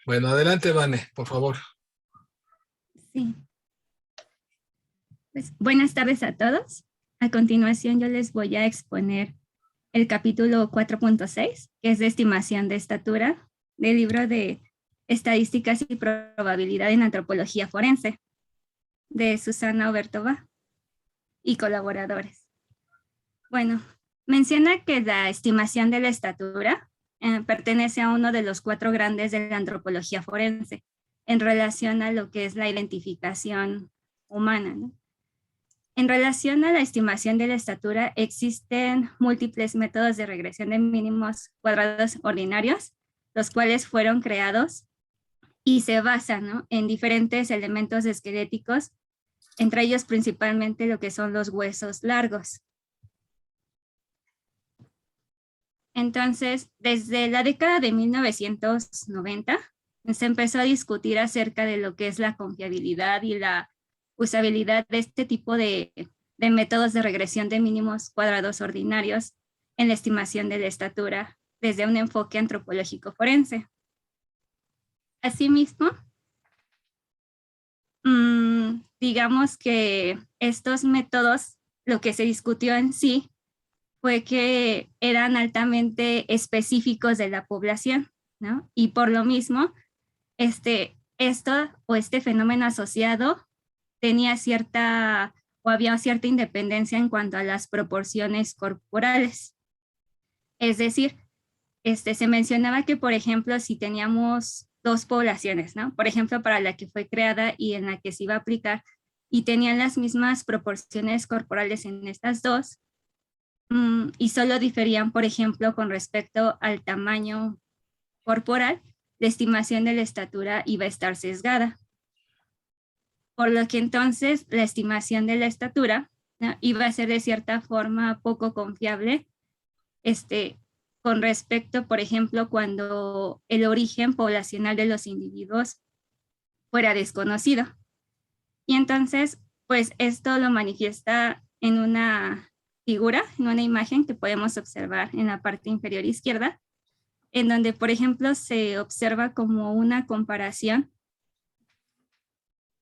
Bueno, adelante, Vane, por favor. Sí. Pues, buenas tardes a todos. A continuación yo les voy a exponer el capítulo 4.6, que es de estimación de estatura, del libro de Estadísticas y Probabilidad en Antropología Forense, de Susana Obertova y colaboradores. Bueno, menciona que la estimación de la estatura pertenece a uno de los 4 grandes de la antropología forense en relación a lo que es la identificación humana, ¿no? En relación a la estimación de la estatura, existen múltiples métodos de regresión de mínimos cuadrados ordinarios, los cuales fueron creados y se basan, ¿no?, en diferentes elementos esqueléticos, entre ellos principalmente lo que son los huesos largos. Entonces, desde la década de 1990, se empezó a discutir acerca de lo que es la confiabilidad y la usabilidad de este tipo de métodos de regresión de mínimos cuadrados ordinarios en la estimación de la estatura desde un enfoque antropológico forense. Asimismo, digamos que estos métodos, lo que se discutió en sí, fue que eran altamente específicos de la población, ¿no? Y por lo mismo, este fenómeno asociado tenía cierta o había cierta independencia en cuanto a las proporciones corporales. Es decir, se mencionaba que, por ejemplo, si teníamos 2 poblaciones, ¿no? Por ejemplo, para la que fue creada y en la que se iba a aplicar, y tenían las mismas proporciones corporales en estas dos, y solo diferían, por ejemplo, con respecto al tamaño corporal, la estimación de la estatura iba a estar sesgada. Por lo que entonces la estimación de la estatura, ¿no?, iba a ser de cierta forma poco confiable, con respecto, por ejemplo, cuando el origen poblacional de los individuos fuera desconocido. Y entonces, pues esto lo manifiesta en una figura, en una imagen que podemos observar en la parte inferior izquierda, en donde, por ejemplo, se observa como una comparación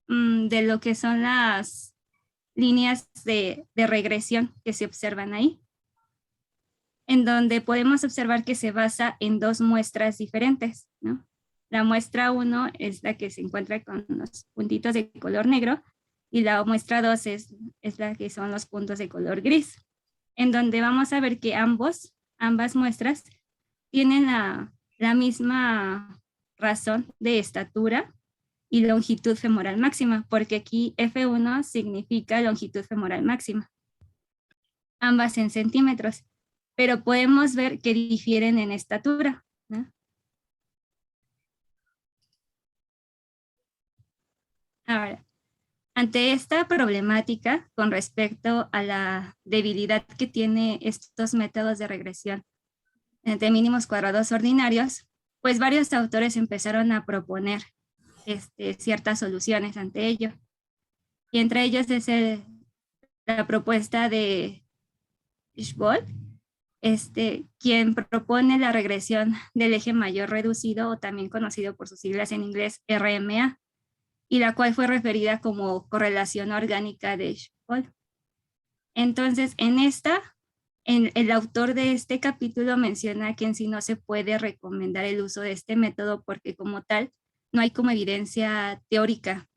de lo que son las líneas de regresión que se observan ahí, en donde podemos observar que se basa en 2 muestras diferentes, ¿no? La muestra 1 es la que se encuentra con los puntitos de color negro y la muestra 2 es la que son los puntos de color gris, en donde vamos a ver que ambas muestras tienen la misma razón de estatura y longitud femoral máxima, porque aquí F1 significa longitud femoral máxima, ambas en centímetros, pero podemos ver que difieren en estatura, ¿no? Ahora, ante esta problemática con respecto a la debilidad que tiene estos métodos de regresión de mínimos cuadrados ordinarios, pues varios autores empezaron a proponer ciertas soluciones ante ello. Y entre ellos es la propuesta de Fishball, quien propone la regresión del eje mayor reducido, o también conocido por sus siglas en inglés RMA, y la cual fue referida como correlación orgánica de Fishball. Entonces, el autor de este capítulo menciona que en sí no se puede recomendar el uso de este método porque como tal no hay como evidencia teórica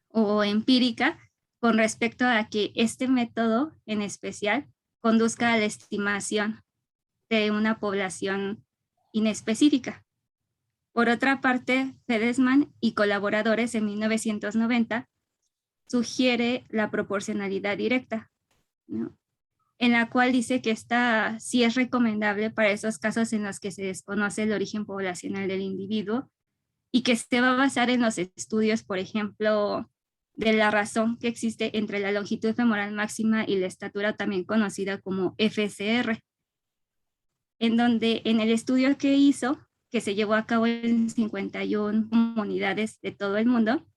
o empírica con respecto a que este método en especial conduzca a la estimación de una población inespecífica. Por otra parte, Fedesman y colaboradores en 1990 sugiere la proporcionalidad directa, ¿no?, en la cual dice que esta sí es recomendable para esos casos en los que se desconoce el origen poblacional del individuo y que se va a basar en los estudios, por ejemplo, de la razón que existe entre la longitud femoral máxima y la estatura, también conocida como FCR, en donde en el estudio que hizo, que se llevó a cabo en 51 comunidades de todo el mundo,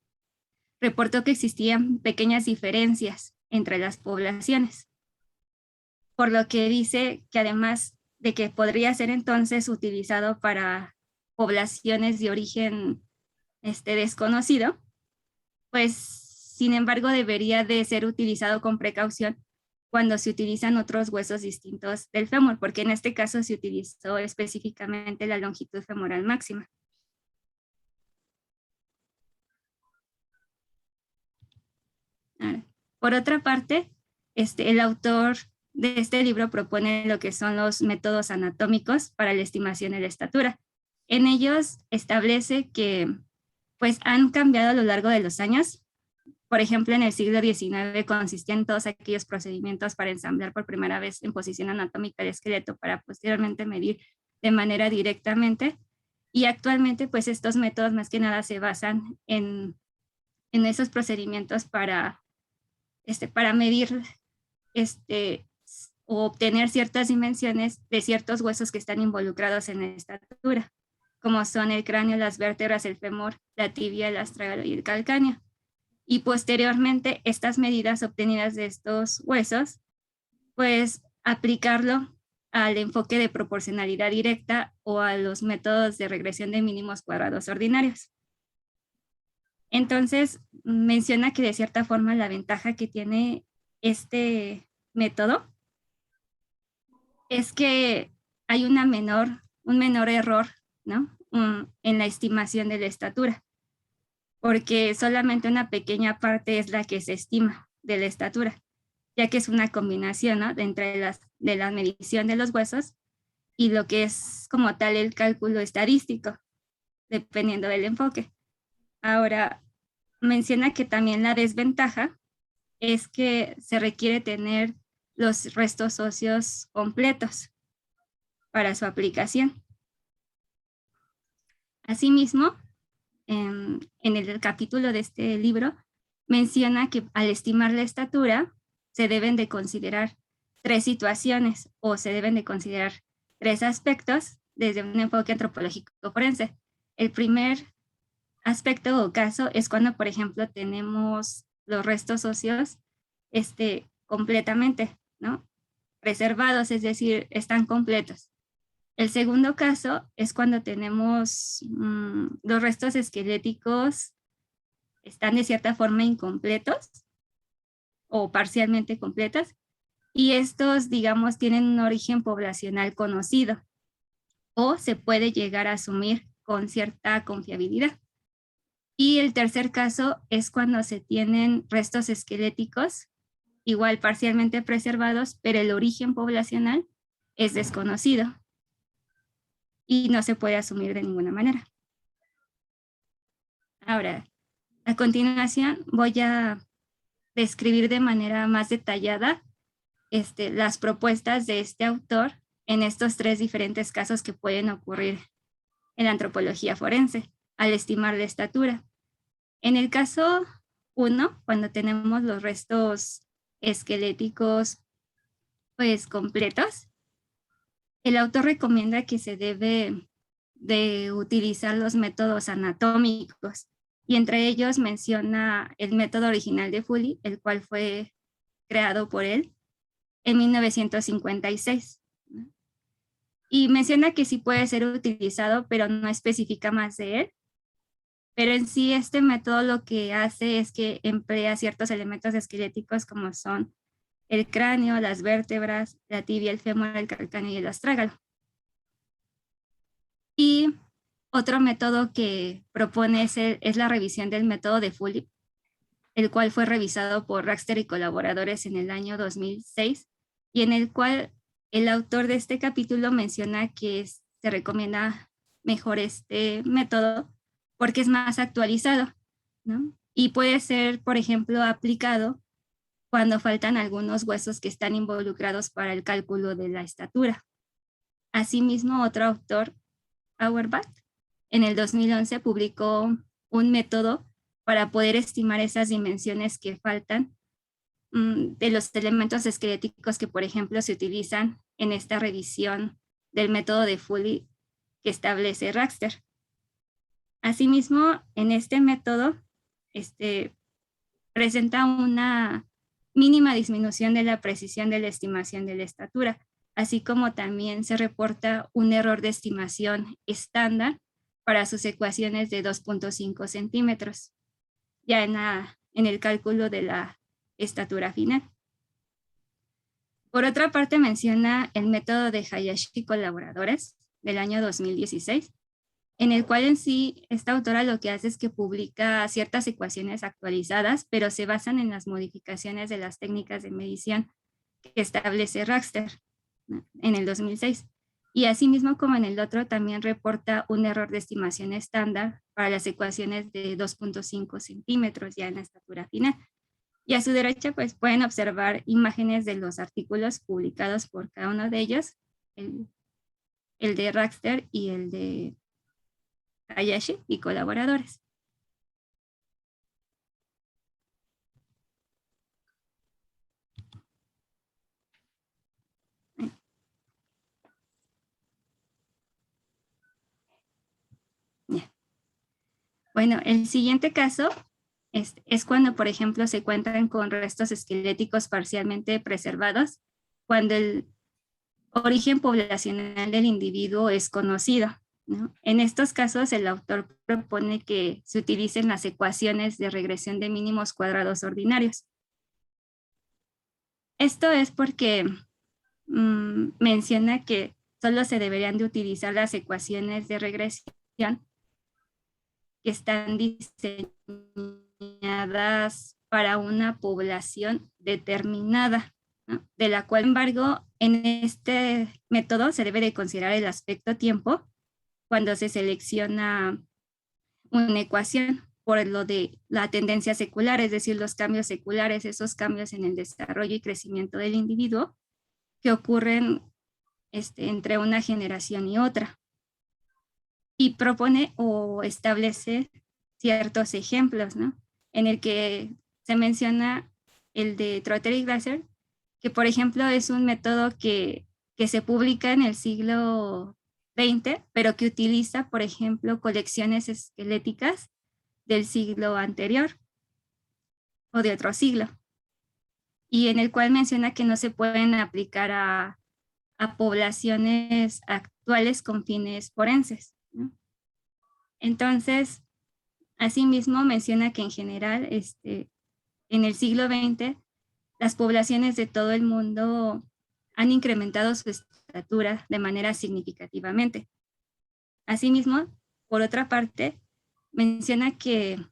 reportó que existían pequeñas diferencias entre las poblaciones, por lo que dice que además de que podría ser entonces utilizado para poblaciones de origen desconocido, pues sin embargo debería de ser utilizado con precaución cuando se utilizan otros huesos distintos del fémur, porque en este caso se utilizó específicamente la longitud femoral máxima. Por otra parte, el autor de este libro propone lo que son los métodos anatómicos para la estimación de la estatura. En ellos establece que pues han cambiado a lo largo de los años. Por ejemplo, en el siglo XIX consistían todos aquellos procedimientos para ensamblar por primera vez en posición anatómica el esqueleto para posteriormente medir de manera directamente. Y actualmente, pues estos métodos más que nada se basan en esos procedimientos para medir o obtener ciertas dimensiones de ciertos huesos que están involucrados en la estatura, como son el cráneo, las vértebras, el fémur, la tibia, el astragalio y el calcáneo. Y posteriormente, estas medidas obtenidas de estos huesos, pues aplicarlo al enfoque de proporcionalidad directa o a los métodos de regresión de mínimos cuadrados ordinarios. Entonces, menciona que de cierta forma la ventaja que tiene este método es que hay un menor error, ¿no? En la estimación de la estatura, porque solamente una pequeña parte es la que se estima de la estatura, ya que es una combinación, ¿no? Entre de la medición de los huesos y lo que es como tal el cálculo estadístico, dependiendo del enfoque. Ahora, menciona que también la desventaja es que se requiere tener los restos óseos completos para su aplicación. Asimismo, en el capítulo de este libro, menciona que al estimar la estatura se deben de considerar 3 situaciones o se deben de considerar 3 aspectos desde un enfoque antropológico forense. El primer aspecto o caso es cuando, por ejemplo, tenemos los restos óseos completamente, ¿no? Preservados, es decir, están completos. El segundo caso es cuando tenemos los restos esqueléticos están de cierta forma incompletos o parcialmente completos y estos, digamos, tienen un origen poblacional conocido o se puede llegar a asumir con cierta confiabilidad. Y el tercer caso es cuando se tienen restos esqueléticos, igual parcialmente preservados, pero el origen poblacional es desconocido y no se puede asumir de ninguna manera. Ahora, a continuación voy a describir de manera más detallada las propuestas de este autor en estos 3 diferentes casos que pueden ocurrir en la antropología forense al estimar la estatura. En el caso 1, cuando tenemos los restos esqueléticos pues completos, el autor recomienda que se debe de utilizar los métodos anatómicos y entre ellos menciona el método original de Foley, el cual fue creado por él en 1956. Y menciona que sí puede ser utilizado, pero no especifica más de él. Pero en sí este método lo que hace es que emplea ciertos elementos esqueléticos como son el cráneo, las vértebras, la tibia, el fémur, el calcáneo y el astrágalo. Y otro método que propone es la revisión del método de Foley, el cual fue revisado por Raxter y colaboradores en el año 2006 y en el cual el autor de este capítulo menciona que se recomienda mejor este método porque es más actualizado, ¿no? Y puede ser, por ejemplo, aplicado cuando faltan algunos huesos que están involucrados para el cálculo de la estatura. Asimismo, otro autor, Auerbach, en el 2011 publicó un método para poder estimar esas dimensiones que faltan de los elementos esqueléticos que, por ejemplo, se utilizan en esta revisión del método de Foley que establece Raxter. Asimismo, en este método, presenta una mínima disminución de la precisión de la estimación de la estatura, así como también se reporta un error de estimación estándar para sus ecuaciones de 2.5 centímetros, ya en el cálculo de la estatura final. Por otra parte, menciona el método de Hayashi y colaboradores del año 2016, en el cual en sí esta autora lo que hace es que publica ciertas ecuaciones actualizadas, pero se basan en las modificaciones de las técnicas de medición que establece Raster, ¿no?, en el 2006. Y asimismo, como en el otro, también reporta un error de estimación estándar para las ecuaciones de 2.5 centímetros ya en la estatura final. Y a su derecha, pues pueden observar imágenes de los artículos publicados por cada uno de ellos, el de Raster y el de Hayashi y colaboradores. Bueno, el siguiente caso es cuando, por ejemplo, se cuentan con restos esqueléticos parcialmente preservados, cuando el origen poblacional del individuo es conocido, ¿no? En estos casos, el autor propone que se utilicen las ecuaciones de regresión de mínimos cuadrados ordinarios. Esto es porque menciona que solo se deberían de utilizar las ecuaciones de regresión que están diseñadas para una población determinada, ¿no?, de la cual, sin embargo, en este método se debe de considerar el aspecto tiempo cuando se selecciona una ecuación por lo de la tendencia secular, es decir, los cambios seculares, esos cambios en el desarrollo y crecimiento del individuo que ocurren entre una generación y otra. Y propone o establece ciertos ejemplos, ¿no?, en el que se menciona el de Trotter y Glaser, que por ejemplo es un método que se publica en el siglo XX, pero que utiliza, por ejemplo, colecciones esqueléticas del siglo anterior o de otro siglo, y en el cual menciona que no se pueden aplicar a poblaciones actuales con fines forenses, ¿no? Entonces, asimismo menciona que en general, en el siglo XX, las poblaciones de todo el mundo han incrementado su estatura de manera significativamente. Asimismo, por otra parte, menciona que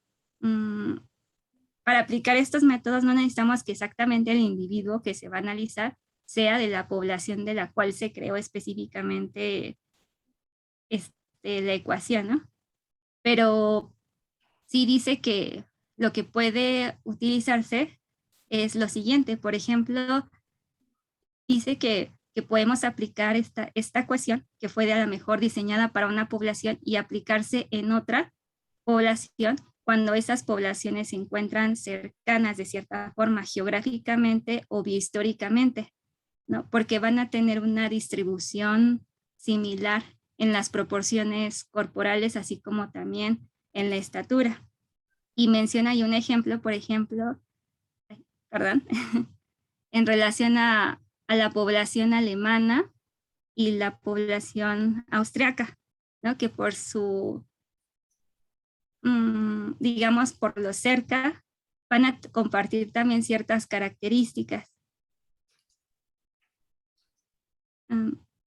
para aplicar estos métodos no necesitamos que exactamente el individuo que se va a analizar sea de la población de la cual se creó específicamente la ecuación, ¿no? Pero sí dice que lo que puede utilizarse es lo siguiente. Por ejemplo, dice que podemos aplicar esta ecuación que fue a lo mejor diseñada para una población y aplicarse en otra población cuando esas poblaciones se encuentran cercanas de cierta forma geográficamente o biohistóricamente, ¿no?, porque van a tener una distribución similar en las proporciones corporales, así como también en la estatura. Y menciona ahí un ejemplo, por ejemplo, perdón, en relación a la población alemana y la población austriaca, ¿no?, que por su, digamos, por lo cerca, van a compartir también ciertas características.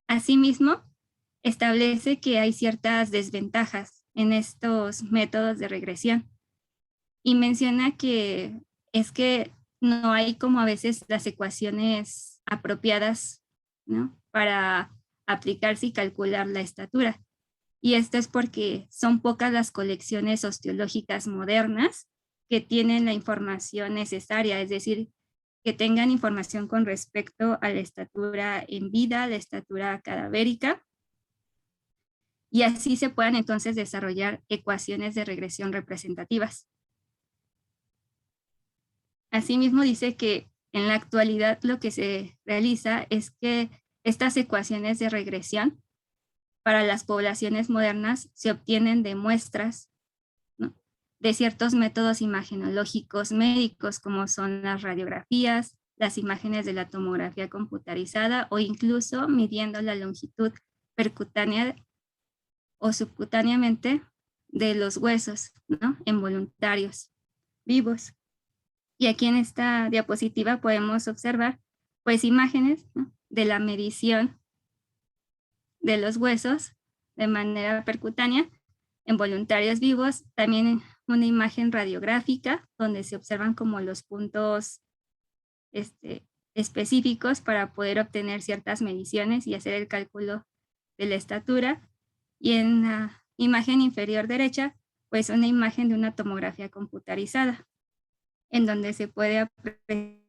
Asimismo, establece que hay ciertas desventajas en estos métodos de regresión y menciona que es que no hay como a veces las ecuaciones apropiadas, ¿no?, para aplicarse y calcular la estatura. Y esto es porque son pocas las colecciones osteológicas modernas que tienen la información necesaria, es decir, que tengan información con respecto a la estatura en vida, la estatura cadavérica, y así se puedan entonces desarrollar ecuaciones de regresión representativas. Asimismo, dice que en la actualidad lo que se realiza es que estas ecuaciones de regresión para las poblaciones modernas se obtienen de muestras, ¿no?, de ciertos métodos imagenológicos médicos, como son las radiografías, las imágenes de la tomografía computarizada o incluso midiendo la longitud percutánea o subcutáneamente de los huesos, ¿no? En voluntarios vivos. Y aquí en esta diapositiva podemos observar pues imágenes, ¿no?, de la medición de los huesos de manera percutánea en voluntarios vivos, también una imagen radiográfica donde se observan como los puntos específicos para poder obtener ciertas mediciones y hacer el cálculo de la estatura. Y en la imagen inferior derecha, pues una imagen de una tomografía computarizada, en donde se puede apreciar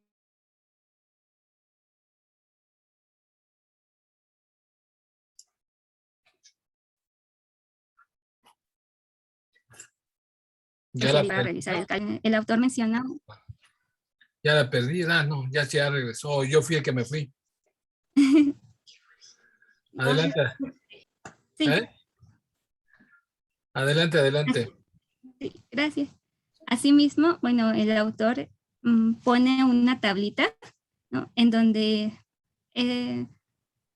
Ya la, para realizar el cálculo. El autor menciona... ya la perdí. Ah, no, ya regresó. Yo fui el que me fui. Adelante. Sí. ¿Eh? Adelante, adelante. Sí, gracias. Asimismo, bueno, el autor pone una tablita, ¿no?, en donde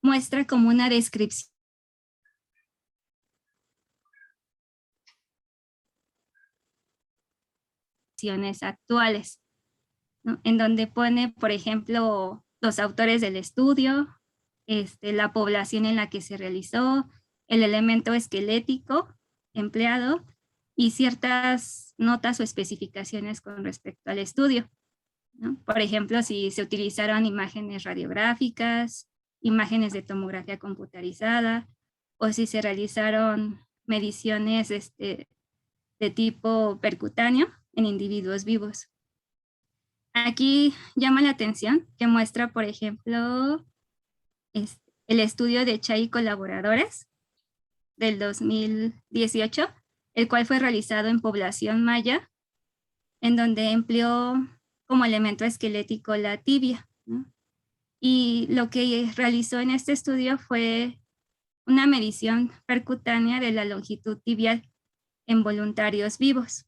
muestra como una descripción actuales, ¿no?, en donde pone, por ejemplo, los autores del estudio, la población en la que se realizó, el elemento esquelético empleado y ciertas notas o especificaciones con respecto al estudio, ¿no? Por ejemplo, si se utilizaron imágenes radiográficas, imágenes de tomografía computarizada, o si se realizaron mediciones de tipo percutáneo en individuos vivos. Aquí llama la atención que muestra, por ejemplo, el estudio de Chay y colaboradores del 2018, el cual fue realizado en población maya, en donde empleó como elemento esquelético la tibia, ¿no? Y lo que realizó en este estudio fue una medición percutánea de la longitud tibial en voluntarios vivos.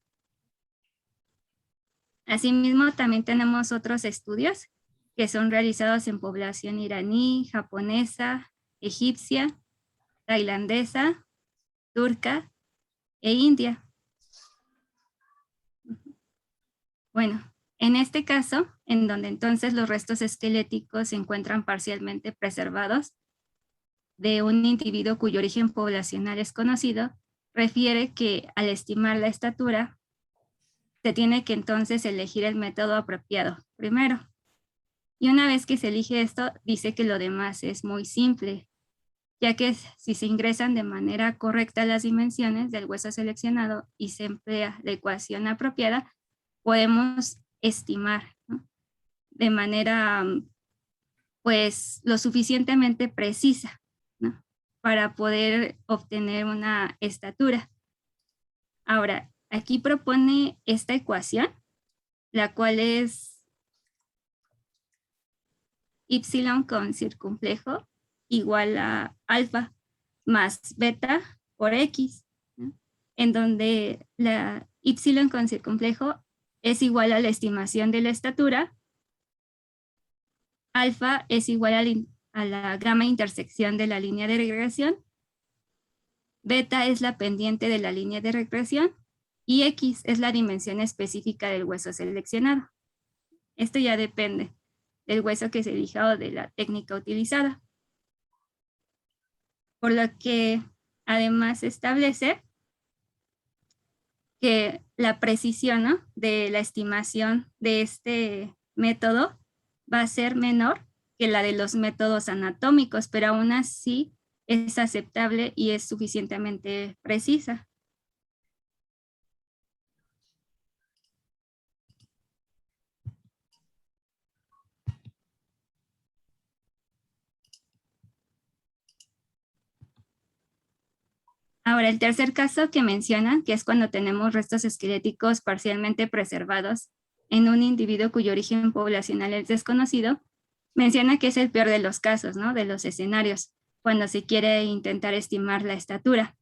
Asimismo, también tenemos otros estudios que son realizados en población iraní, japonesa, egipcia, tailandesa, turca e india. Bueno, en este caso, en donde entonces los restos esqueléticos se encuentran parcialmente preservados de un individuo cuyo origen poblacional es conocido, refiere que al estimar la estatura, se tiene que entonces elegir el método apropiado primero. Y una vez que se elige esto, dice que lo demás es muy simple, ya que si se ingresan de manera correcta las dimensiones del hueso seleccionado y se emplea la ecuación apropiada, podemos estimar, ¿no?, de manera pues lo suficientemente precisa, ¿no?, para poder obtener una estatura. Ahora, aquí propone esta ecuación, la cual es y con circunflejo igual a alfa más beta por x, ¿no?, en donde la y con circunflejo es igual a la estimación de la estatura, alfa es igual a la gamma intersección de la línea de regresión, beta es la pendiente de la línea de regresión y x es la dimensión específica del hueso seleccionado. Esto ya depende del hueso que se elija o de la técnica utilizada. Por lo que además establece que la precisión, ¿no?, de la estimación de este método va a ser menor que la de los métodos anatómicos, pero aún así es aceptable y es suficientemente precisa. Ahora, el tercer caso que mencionan, que es cuando tenemos restos esqueléticos parcialmente preservados en un individuo cuyo origen poblacional es desconocido, menciona que es el peor de los casos, ¿no?, de los escenarios, cuando se quiere intentar estimar la estatura.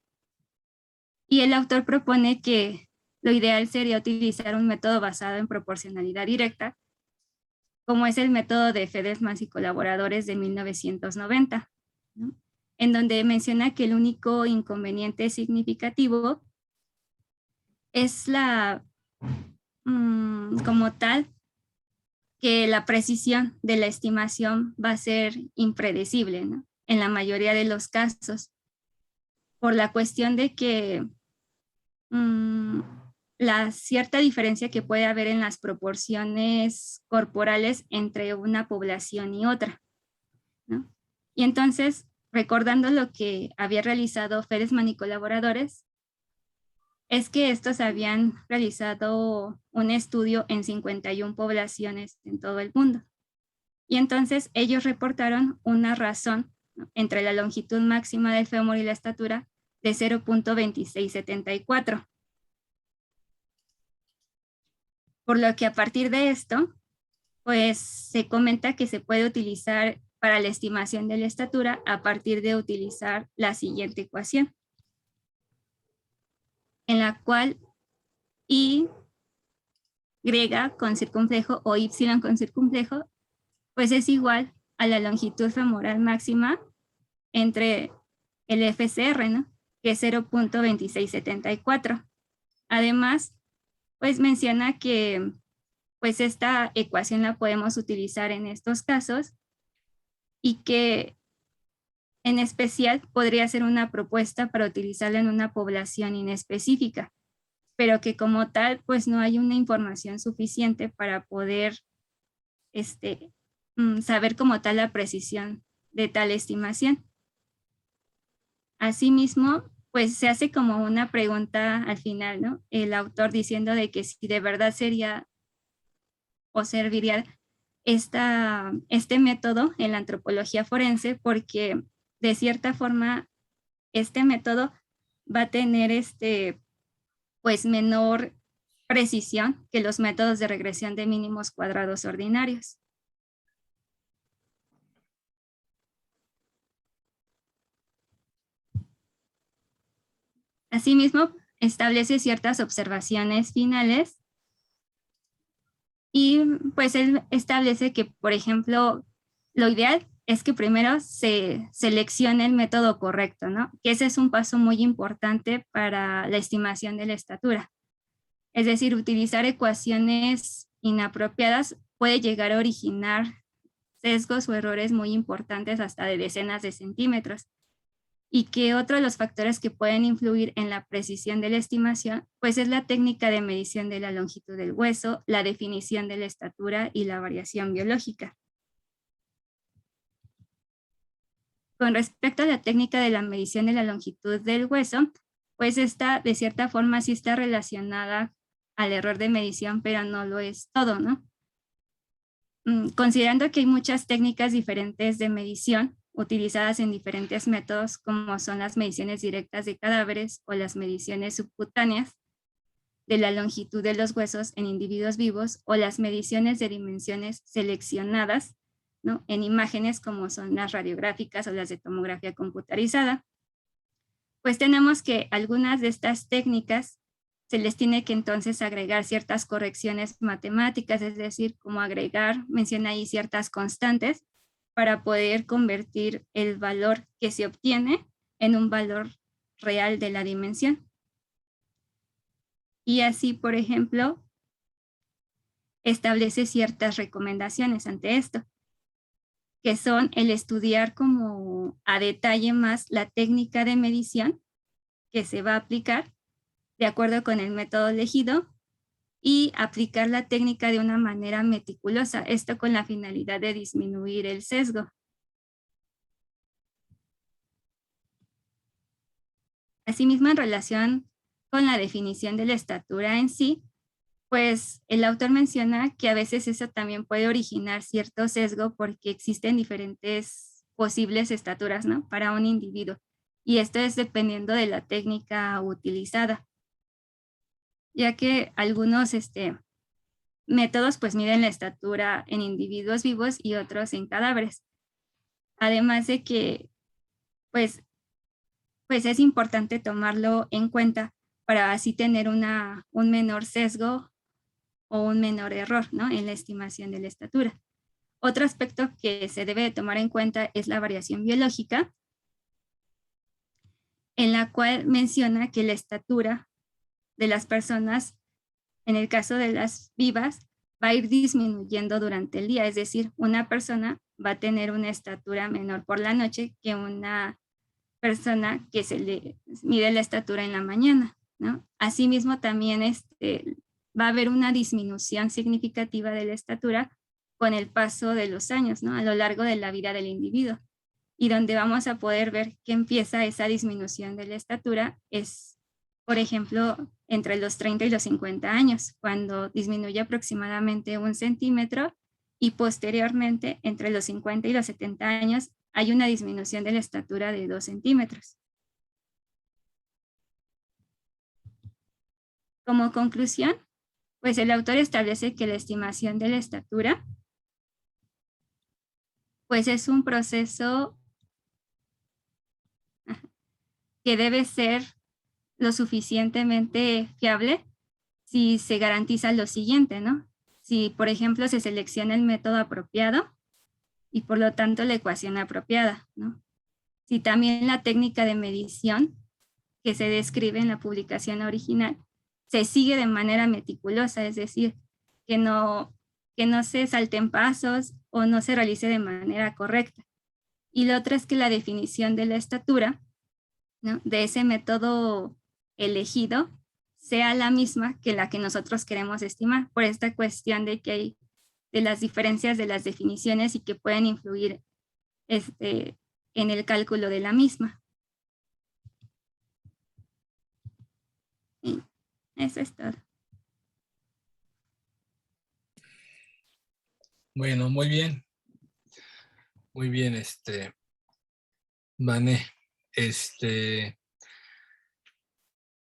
Y el autor propone que lo ideal sería utilizar un método basado en proporcionalidad directa, como es el método de Fedelsman y colaboradores de 1990, ¿no? en donde menciona que el único inconveniente significativo es como tal, que la precisión de la estimación va a ser impredecible, ¿no? En la mayoría de los casos, por la cuestión de que la cierta diferencia que puede haber en las proporciones corporales entre una población y otra, ¿no? Y entonces, recordando lo que había realizado Feresman y colaboradores, es que estos habían realizado un estudio en 51 poblaciones en todo el mundo. Y entonces ellos reportaron una razón, ¿no?, entre la longitud máxima del fémur y la estatura de 0.2674. Por lo que a partir de esto, pues se comenta que se puede utilizar para la estimación de la estatura a partir de utilizar la siguiente ecuación, en la cual y con circunflejo o y con circunflejo, pues es igual a la longitud femoral máxima entre el FCR, ¿no?, que es 0.2674. Además, pues menciona que pues esta ecuación la podemos utilizar en estos casos y que en especial podría ser una propuesta para utilizarla en una población inespecífica, pero que como tal pues no hay una información suficiente para poder saber como tal la precisión de tal estimación. Asimismo, pues se hace como una pregunta al final, ¿no?, el autor diciendo de que si de verdad sería o serviría este método en la antropología forense, porque de cierta forma este método va a tener pues menor precisión que los métodos de regresión de mínimos cuadrados ordinarios. Asimismo, establece ciertas observaciones finales y pues él establece que, por ejemplo, lo ideal es que primero se seleccione el método correcto, ¿no?, que ese es un paso muy importante para la estimación de la estatura. Es decir, utilizar ecuaciones inapropiadas puede llegar a originar sesgos o errores muy importantes hasta de decenas de centímetros. Y que otro de los factores que pueden influir en la precisión de la estimación, pues es la técnica de medición de la longitud del hueso, la definición de la estatura y la variación biológica. Con respecto a la técnica de la medición de la longitud del hueso, pues esta de cierta forma sí está relacionada al error de medición, pero no lo es todo, ¿no? Considerando que hay muchas técnicas diferentes de medición utilizadas en diferentes métodos, como son las mediciones directas de cadáveres o las mediciones subcutáneas de la longitud de los huesos en individuos vivos, o las mediciones de dimensiones seleccionadas, ¿no?, en imágenes como son las radiográficas o las de tomografía computarizada, pues tenemos que algunas de estas técnicas se les tiene que entonces agregar ciertas correcciones matemáticas, es decir, como menciona ahí ciertas constantes para poder convertir el valor que se obtiene en un valor real de la dimensión. Y así, por ejemplo, establece ciertas recomendaciones ante esto, que son el estudiar como a detalle más la técnica de medición que se va a aplicar de acuerdo con el método elegido y aplicar la técnica de una manera meticulosa, esto con la finalidad de disminuir el sesgo. Asimismo, en relación con la definición de la estatura en sí, pues el autor menciona que a veces eso también puede originar cierto sesgo porque existen diferentes posibles estaturas, ¿no?, para un individuo. Y esto es dependiendo de la técnica utilizada, ya que algunos métodos pues miden la estatura en individuos vivos y otros en cadáveres. Además de que pues es importante tomarlo en cuenta para así tener un menor sesgo o un menor error, ¿no?, en la estimación de la estatura. Otro aspecto que se debe de tomar en cuenta es la variación biológica, en la cual menciona que la estatura de las personas, en el caso de las vivas, va a ir disminuyendo durante el día. Es decir, una persona va a tener una estatura menor por la noche que una persona que se le mide la estatura en la mañana, ¿no? Asimismo, también va a haber una disminución significativa de la estatura con el paso de los años, ¿no? A lo largo de la vida del individuo. Y donde vamos a poder ver que empieza esa disminución de la estatura es, por ejemplo, entre los 30 y los 50 años, cuando disminuye aproximadamente 1 centímetro, y posteriormente, entre los 50 y los 70 años, hay una disminución de la estatura de 2 centímetros. Como conclusión, pues el autor establece que la estimación de la estatura pues es un proceso que debe ser lo suficientemente fiable si se garantiza lo siguiente, ¿no? Si, por ejemplo, se selecciona el método apropiado y por lo tanto la ecuación apropiada, ¿no? Si también la técnica de medición que se describe en la publicación original se sigue de manera meticulosa, es decir, que no se salten pasos o no se realice de manera correcta. Y lo otro es que la definición de la estatura, ¿no?, de ese método elegido sea la misma que la que nosotros queremos estimar, por esta cuestión de que hay de las diferencias de las definiciones y que pueden influir en el cálculo de la misma. Y eso es todo. Bueno, muy bien. Muy bien, Mané.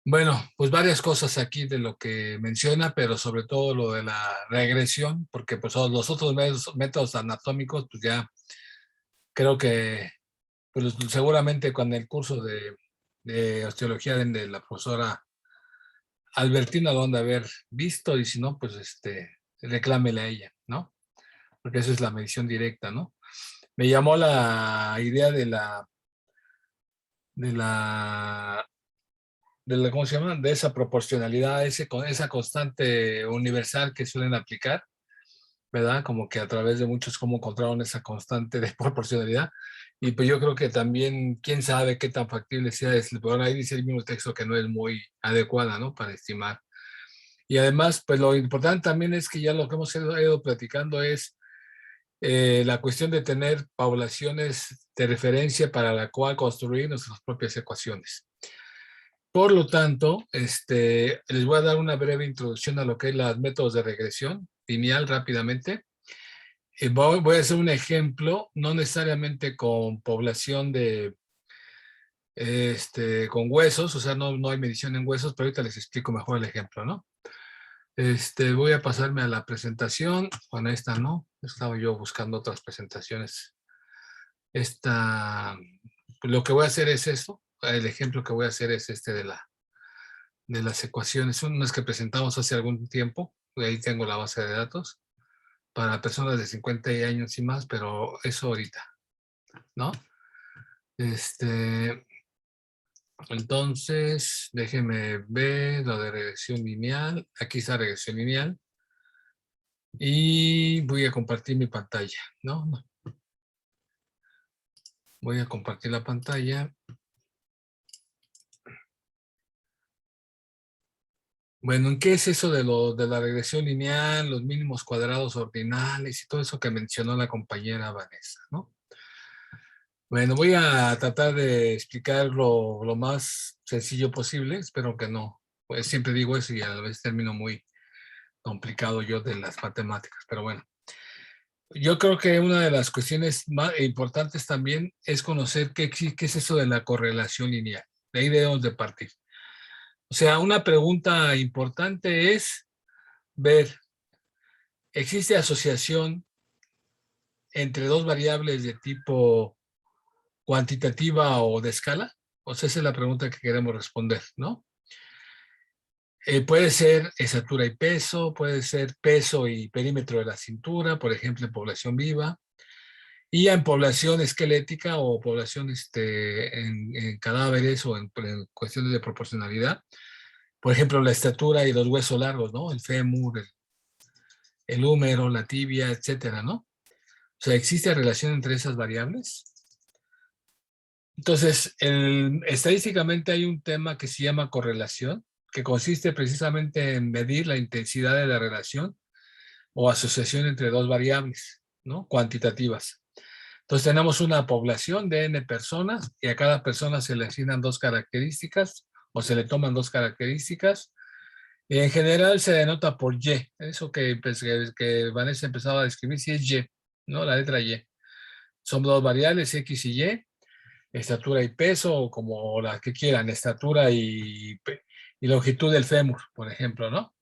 Bueno, pues varias cosas aquí de lo que menciona, pero sobre todo lo de la regresión, porque pues los otros métodos anatómicos, pues ya creo que pues seguramente con el curso de osteología de la profesora Albertina lo han de haber visto, y si no, pues reclámele a ella, ¿no? Porque eso es la medición directa, ¿no? Me llamó la idea ¿cómo se llama? De esa proporcionalidad, esa constante universal que suelen aplicar, ¿verdad? Como que a través de muchos cómo encontraron esa constante de proporcionalidad. Y pues yo creo que también, quién sabe qué tan factible sea, pero ahí dice el mismo texto que no es muy adecuada, ¿no? Para estimar. Y además, pues lo importante también es que ya lo que hemos ido platicando es la cuestión de tener poblaciones de referencia para la cual construir nuestras propias ecuaciones. Por lo tanto, les voy a dar una breve introducción a lo que es los métodos de regresión lineal rápidamente. Voy a hacer un ejemplo, no necesariamente con población con huesos, o sea, no hay medición en huesos, pero ahorita les explico mejor el ejemplo, ¿no? Voy a pasarme a la presentación. Bueno, esta no, estaba yo buscando otras presentaciones. Lo que voy a hacer es esto. El ejemplo que voy a hacer es de las ecuaciones, son unas que presentamos hace algún tiempo. Ahí tengo la base de datos para personas de 50 años y más, pero eso ahorita, ¿no? Entonces, déjenme ver lo de regresión lineal. Aquí está regresión lineal. Y voy a compartir mi pantalla, ¿no? Voy a compartir la pantalla. Bueno, ¿en qué es eso de la regresión lineal, los mínimos cuadrados ordinales y todo eso que mencionó la compañera Vanessa, ¿no? Bueno, voy a tratar de explicarlo lo más sencillo posible. Espero que no. Pues siempre digo eso y a la vez termino muy complicado yo de las matemáticas, pero bueno. Yo creo que una de las cuestiones más importantes también es conocer qué es eso de la correlación lineal. De ahí debemos de partir. O sea, una pregunta importante es ver, ¿existe asociación entre dos variables de tipo cuantitativa o de escala? O sea, esa es la pregunta que queremos responder, ¿no? Puede ser estatura y peso, puede ser peso y perímetro de la cintura, por ejemplo, en población viva. Y ya en población esquelética o población en cadáveres o en cuestiones de proporcionalidad, por ejemplo, la estatura y los huesos largos, ¿no? El fémur, el húmero, la tibia, etcétera, ¿no? O sea, ¿existe relación entre esas variables? Entonces, estadísticamente hay un tema que se llama correlación, que consiste precisamente en medir la intensidad de la relación o asociación entre dos variables, ¿no? Cuantitativas. Entonces tenemos una población de N personas y a cada persona se le asignan dos características o se le toman dos características. Y en general se denota por Y. Eso pues, que Vanessa empezaba a describir, sí es Y, ¿no? La letra Y. Son dos variables, X y Y, estatura y peso, o como las que quieran, estatura y longitud del fémur, por ejemplo, ¿no?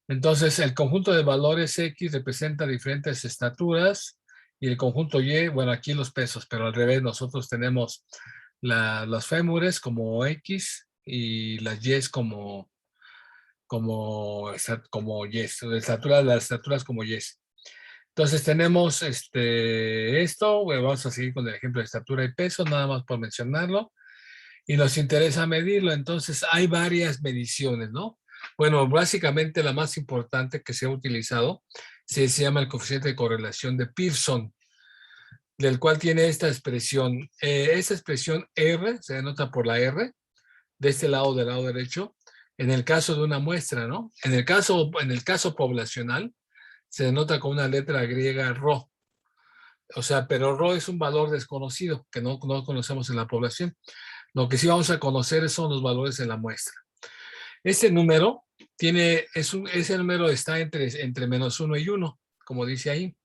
Entonces, el conjunto de valores X representa diferentes estaturas y el conjunto Y, bueno, aquí los pesos, pero al revés, nosotros tenemos los fémures como X y las Y como Y, las estaturas como Y. Entonces tenemos esto, bueno, vamos a seguir con el ejemplo de estatura y peso, nada más por mencionarlo, y nos interesa medirlo. Entonces hay varias mediciones, ¿no? Bueno, básicamente la más importante que se ha utilizado se llama el coeficiente de correlación de Pearson, del cual tiene esta expresión. Esta expresión R se denota por la R de este lado, del lado derecho, en el caso de una muestra, ¿no? En el caso poblacional se denota con una letra griega Rho. O sea, pero Rho es un valor desconocido que no conocemos en la población. Lo que sí vamos a conocer son los valores en la muestra. Este número ese número está entre -1 y 1, como dice ahí.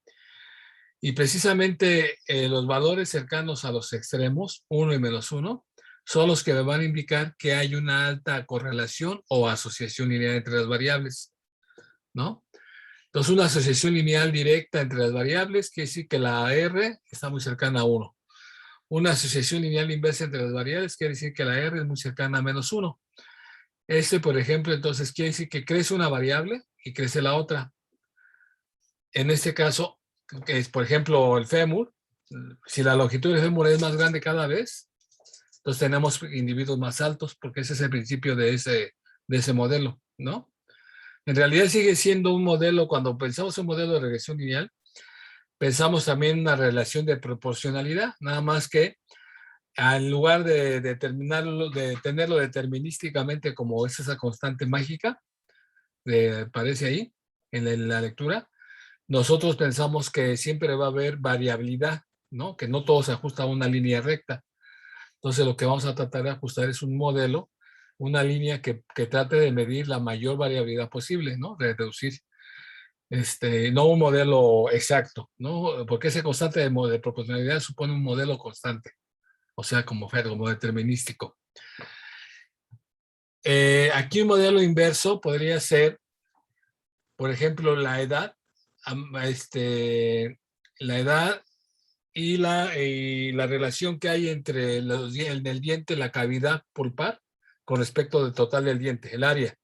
Y precisamente los valores cercanos a los extremos, 1 y -1, son los que me van a indicar que hay una alta correlación o asociación lineal entre las variables, ¿no? Entonces, una asociación lineal directa entre las variables quiere decir que la R está muy cercana a 1. Una asociación lineal inversa entre las variables quiere decir que la R es muy cercana a -1. Por ejemplo, entonces quiere decir que crece una variable y crece la otra. En este caso, que es, por ejemplo, el fémur, si la longitud del fémur es más grande cada vez, entonces tenemos individuos más altos, porque ese es el principio de ese modelo, ¿no? En realidad sigue siendo un modelo, cuando pensamos en un modelo de regresión lineal, pensamos también en una relación de proporcionalidad, nada más que en lugar de tenerlo determinísticamente como es esa constante mágica, aparece ahí en la lectura, nosotros pensamos que siempre va a haber variabilidad, ¿no? Que no todo se ajusta a una línea recta. Entonces lo que vamos a tratar de ajustar es un modelo, una línea que trate de medir la mayor variabilidad posible, ¿no? De reducir, no un modelo exacto, ¿no? Porque ese constante de proporcionalidad supone un modelo constante, o sea, como determinístico. Aquí un modelo inverso podría ser, por ejemplo, la edad, la edad y la relación que hay entre el diente, la cavidad pulpar, con respecto del total del diente, el área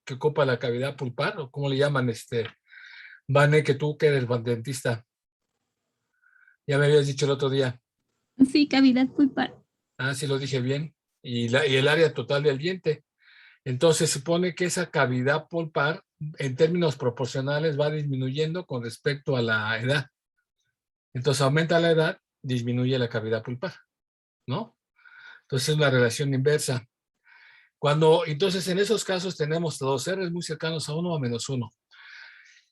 que ocupa la cavidad pulpar, o cómo le llaman, Vane, que tú que eres dentista, ya me habías dicho el otro día. Sí, cavidad pulpar. Ah, sí lo dije bien. Y el área total del diente. Entonces se supone que esa cavidad pulpar, en términos proporcionales, va disminuyendo con respecto a la edad. Entonces aumenta la edad, disminuye la cavidad pulpar, ¿no? Entonces es una relación inversa. Entonces en esos casos tenemos dos R's muy cercanos a 1 o -1.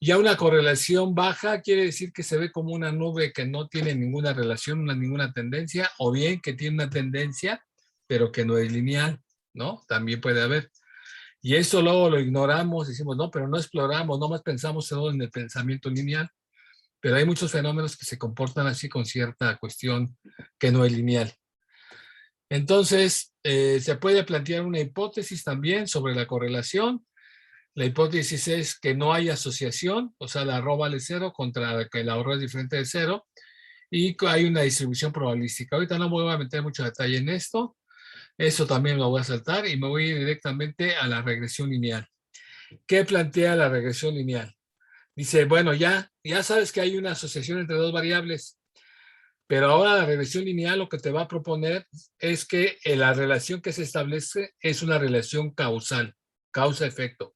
Ya una correlación baja quiere decir que se ve como una nube que no tiene ninguna relación, ninguna tendencia, o bien que tiene una tendencia, pero que no es lineal, ¿no? También puede haber. Y eso luego lo ignoramos, decimos, no, pero no exploramos, nomás pensamos solo en el pensamiento lineal. Pero hay muchos fenómenos que se comportan así con cierta cuestión que no es lineal. Entonces, se puede plantear una hipótesis también sobre la correlación. La hipótesis es que no hay asociación, o sea, la arroba vale 0 contra que la arroba es diferente de 0, y hay una distribución probabilística. Ahorita no me voy a meter mucho detalle en esto, eso también lo voy a saltar y me voy a ir directamente a la regresión lineal. ¿Qué plantea la regresión lineal? Dice, bueno, ya sabes que hay una asociación entre dos variables. Pero ahora la regresión lineal lo que te va a proponer es que la relación que se establece es una relación causal, causa-efecto.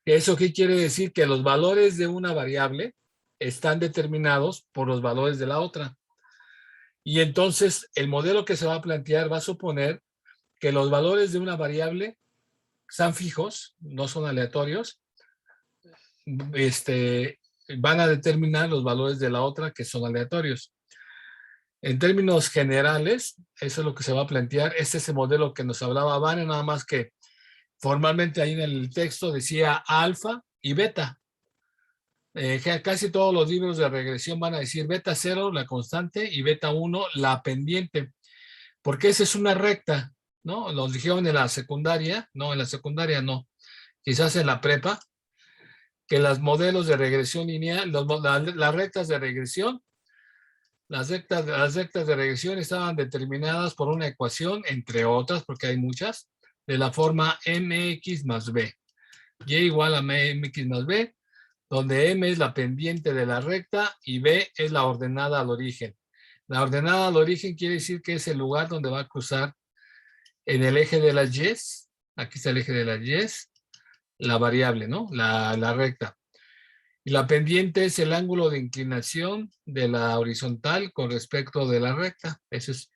¿Eso qué quiere decir? Que los valores de una variable están determinados por los valores de la otra. Y entonces el modelo que se va a plantear va a suponer que los valores de una variable están fijos, no son aleatorios, van a determinar los valores de la otra que son aleatorios. En términos generales, eso es lo que se va a plantear. Este es el modelo que nos hablaba Vane, nada más que formalmente ahí en el texto decía alfa y beta. Casi todos los libros de regresión van a decir beta 0, la constante, y beta 1, la pendiente, porque esa es una recta, ¿no? Los dijeron en la secundaria, no, en la secundaria no, quizás en la prepa, que los modelos de regresión lineal, las rectas de regresión, las rectas de regresión estaban determinadas por una ecuación, entre otras, porque hay muchas, de la forma mx más b. Y igual a mx más b, donde m es la pendiente de la recta y b es la ordenada al origen. La ordenada al origen quiere decir que es el lugar donde va a cruzar en el eje de las y, aquí está el eje de las y, la variable, ¿no? La recta. Y la pendiente es el ángulo de inclinación de la horizontal con respecto de la recta. Eso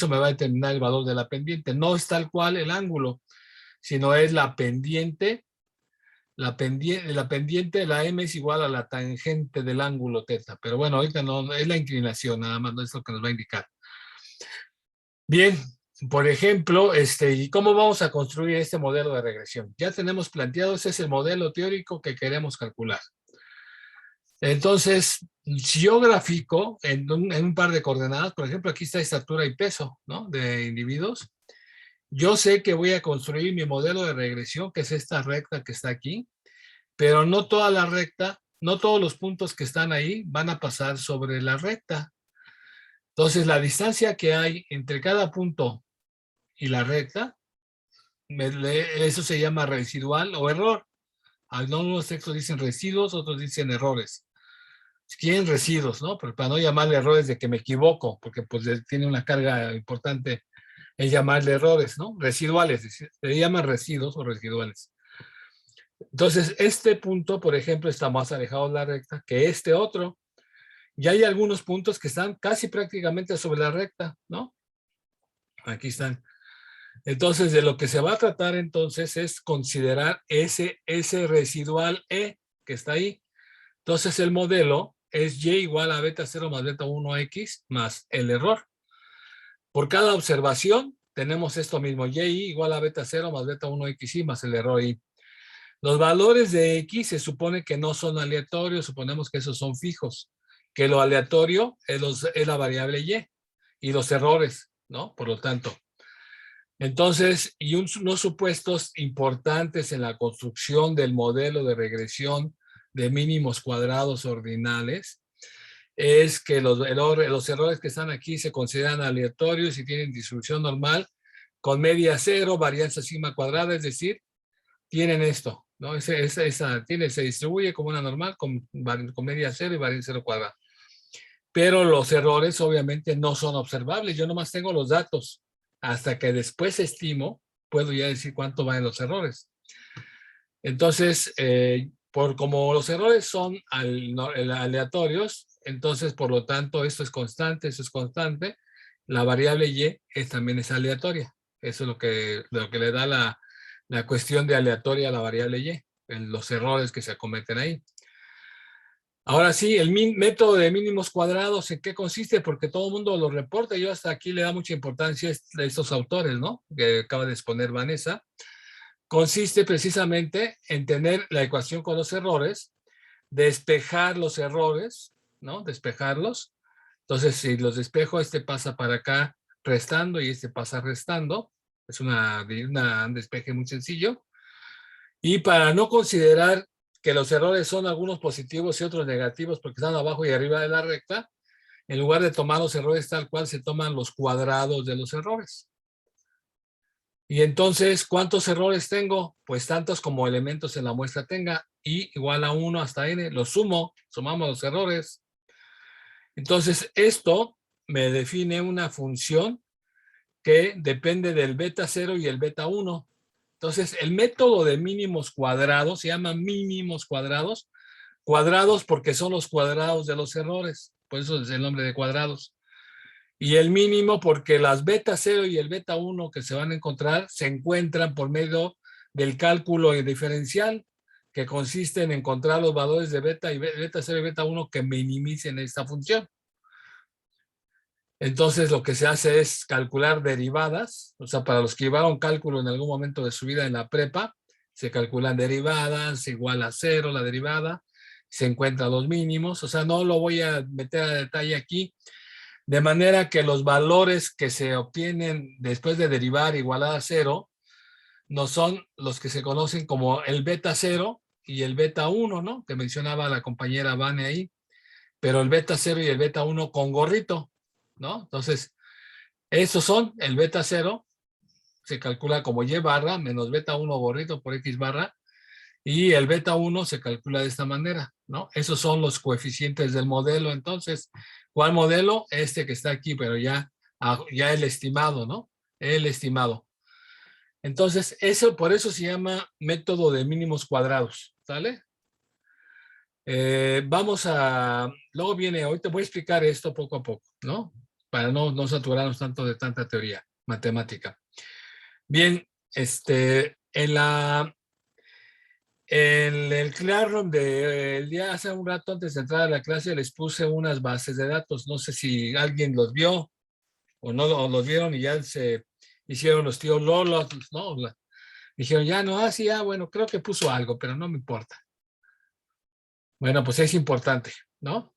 me va a determinar el valor de la pendiente. No es tal cual el ángulo, sino es la pendiente. La pendiente, la m es igual a la tangente del ángulo θ. Pero bueno, ahorita no, es la inclinación, nada más, no es lo que nos va a indicar. Bien, por ejemplo, ¿y cómo vamos a construir este modelo de regresión? Ya tenemos planteado, ese es el modelo teórico que queremos calcular. Entonces, si yo grafico en un par de coordenadas, por ejemplo, aquí está estatura y peso, ¿no? De individuos. Yo sé que voy a construir mi modelo de regresión, que es esta recta que está aquí, pero no toda la recta, no todos los puntos que están ahí van a pasar sobre la recta. Entonces, la distancia que hay entre cada punto y la recta, eso se llama residual o error. Algunos textos dicen residuos, otros dicen errores. Quieren residuos, ¿no? Pero para no llamarle errores de que me equivoco, porque pues tiene una carga importante el llamarle errores, ¿no? Residuales, se llaman residuos o residuales. Entonces, este punto, por ejemplo, está más alejado de la recta que este otro. Y hay algunos puntos que están casi prácticamente sobre la recta, ¿no? Aquí están. Entonces, de lo que se va a tratar entonces es considerar ese residual E que está ahí. Entonces, el modelo es y igual a beta 0 más beta 1x más el error. Por cada observación tenemos esto mismo, y igual a beta 0 más beta 1xy más el error y. Los valores de x se supone que no son aleatorios, suponemos que esos son fijos, que lo aleatorio es la variable y los errores, ¿no? Por lo tanto. Entonces, y unos supuestos importantes en la construcción del modelo de regresión de mínimos cuadrados ordinales es que los errores que están aquí se consideran aleatorios y tienen distribución normal con media cero, varianza sigma cuadrada, es decir, tienen esto, ¿no? Se distribuye como una normal con media cero y varianza cero cuadrada. Pero los errores obviamente no son observables. Yo nomás tengo los datos. Hasta que después estimo, puedo ya decir cuánto van los errores. Entonces, como los errores son aleatorios, entonces, por lo tanto, esto es constante, eso es constante. La variable y también es aleatoria. Eso es lo que le da la cuestión de aleatoria a la variable y, en los errores que se cometen ahí. Ahora sí, el método de mínimos cuadrados, ¿en qué consiste? Porque todo el mundo lo reporta. Yo hasta aquí le da mucha importancia a estos autores, ¿no? Que acaba de exponer Vanessa. Consiste precisamente en tener la ecuación con los errores, despejar los errores, ¿no? Despejarlos. Entonces, si los despejo, este pasa para acá restando y este pasa restando. Es un despeje muy sencillo. Y para no considerar que los errores son algunos positivos y otros negativos porque están abajo y arriba de la recta, en lugar de tomar los errores tal cual, se toman los cuadrados de los errores. Y entonces, ¿cuántos errores tengo? Pues tantos como elementos en la muestra tenga, y igual a 1 hasta n, los sumamos los errores. Entonces, esto me define una función que depende del beta 0 y el beta 1. Entonces, el método de mínimos cuadrados se llama mínimos cuadrados, cuadrados porque son los cuadrados de los errores, por eso es el nombre de cuadrados. Y el mínimo porque las beta 0 y el beta 1 que se van a encontrar se encuentran por medio del cálculo diferencial, que consiste en encontrar los valores de beta 0 y beta 1 que minimicen esta función. Entonces lo que se hace es calcular derivadas, o sea, para los que llevaron cálculo en algún momento de su vida en la prepa, se calculan derivadas, igual a 0 la derivada, se encuentran los mínimos, o sea, no lo voy a meter a detalle aquí, de manera que los valores que se obtienen después de derivar igualada a 0 no son los que se conocen como el beta 0 y el beta 1, ¿no? Que mencionaba la compañera Vane ahí, pero el beta 0 y el beta 1 con gorrito, ¿no? Entonces, esos son el beta 0, se calcula como y barra, menos beta 1 gorrito por x barra, y el beta 1 se calcula de esta manera, ¿no? Esos son los coeficientes del modelo. Entonces, ¿cuál modelo? Este que está aquí, pero ya el estimado, ¿no? El estimado. Entonces, eso, por eso se llama método de mínimos cuadrados, ¿sale? Luego viene, hoy te voy a explicar esto poco a poco, ¿no? Para no saturarnos tanto de tanta teoría matemática. Bien, en el Classroom del día, hace un rato antes de entrar a la clase, les puse unas bases de datos. No sé si alguien los vio o no los vieron y ya se hicieron los tíos Lolos, ¿no? Dijeron, ya no, sí, bueno, creo que puso algo, pero no me importa. Bueno, pues es importante, ¿no?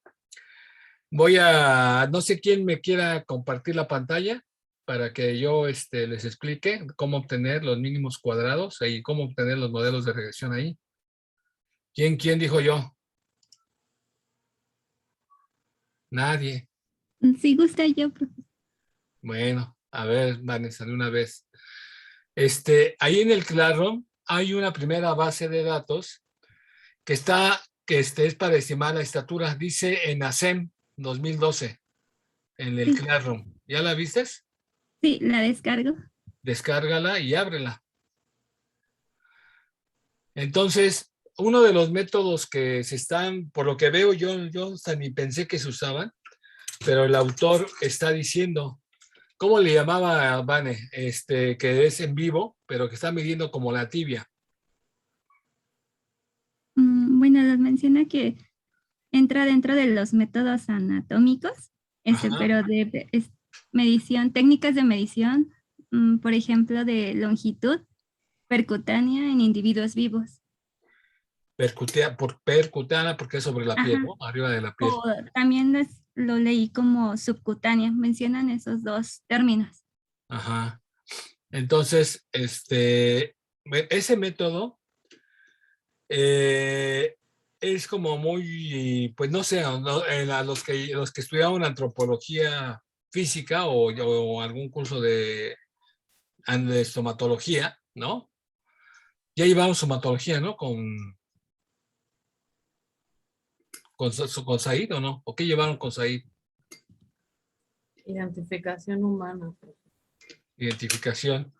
No sé quién me quiera compartir la pantalla para que yo les explique cómo obtener los mínimos cuadrados y cómo obtener los modelos de regresión ahí. ¿Quién dijo yo? Nadie. Si gusta yo, profesor. Bueno, a ver, Vanessa, de una vez. Ahí en el Classroom hay una primera base de datos que es para estimar la estatura. Dice en ASEM 2012, en el Sí, Classroom. ¿Ya la vistes? sí, la descargo. Descárgala y ábrela. Entonces, uno de los métodos que se están, por lo que veo, yo hasta ni pensé que se usaban, pero el autor está diciendo, ¿cómo le llamaba a Vane? Que es en vivo, pero que está midiendo como la tibia. Bueno, nos menciona que entra dentro de los métodos anatómicos, Ajá. pero medición, técnicas de medición, por ejemplo, de longitud percutánea en individuos vivos. Percutánea, porque es sobre la piel, Ajá. ¿no? Arriba de la piel. O también lo leí como subcutánea. Mencionan esos dos términos. Ajá. Entonces, ese método eh, es como muy, pues no sé, a los que estudiaron antropología física o algún curso de estomatología, ¿no? Ya llevamos estomatología, ¿no? Con Said, ¿o no? ¿O qué llevaron con Said? Identificación humana. Identificación.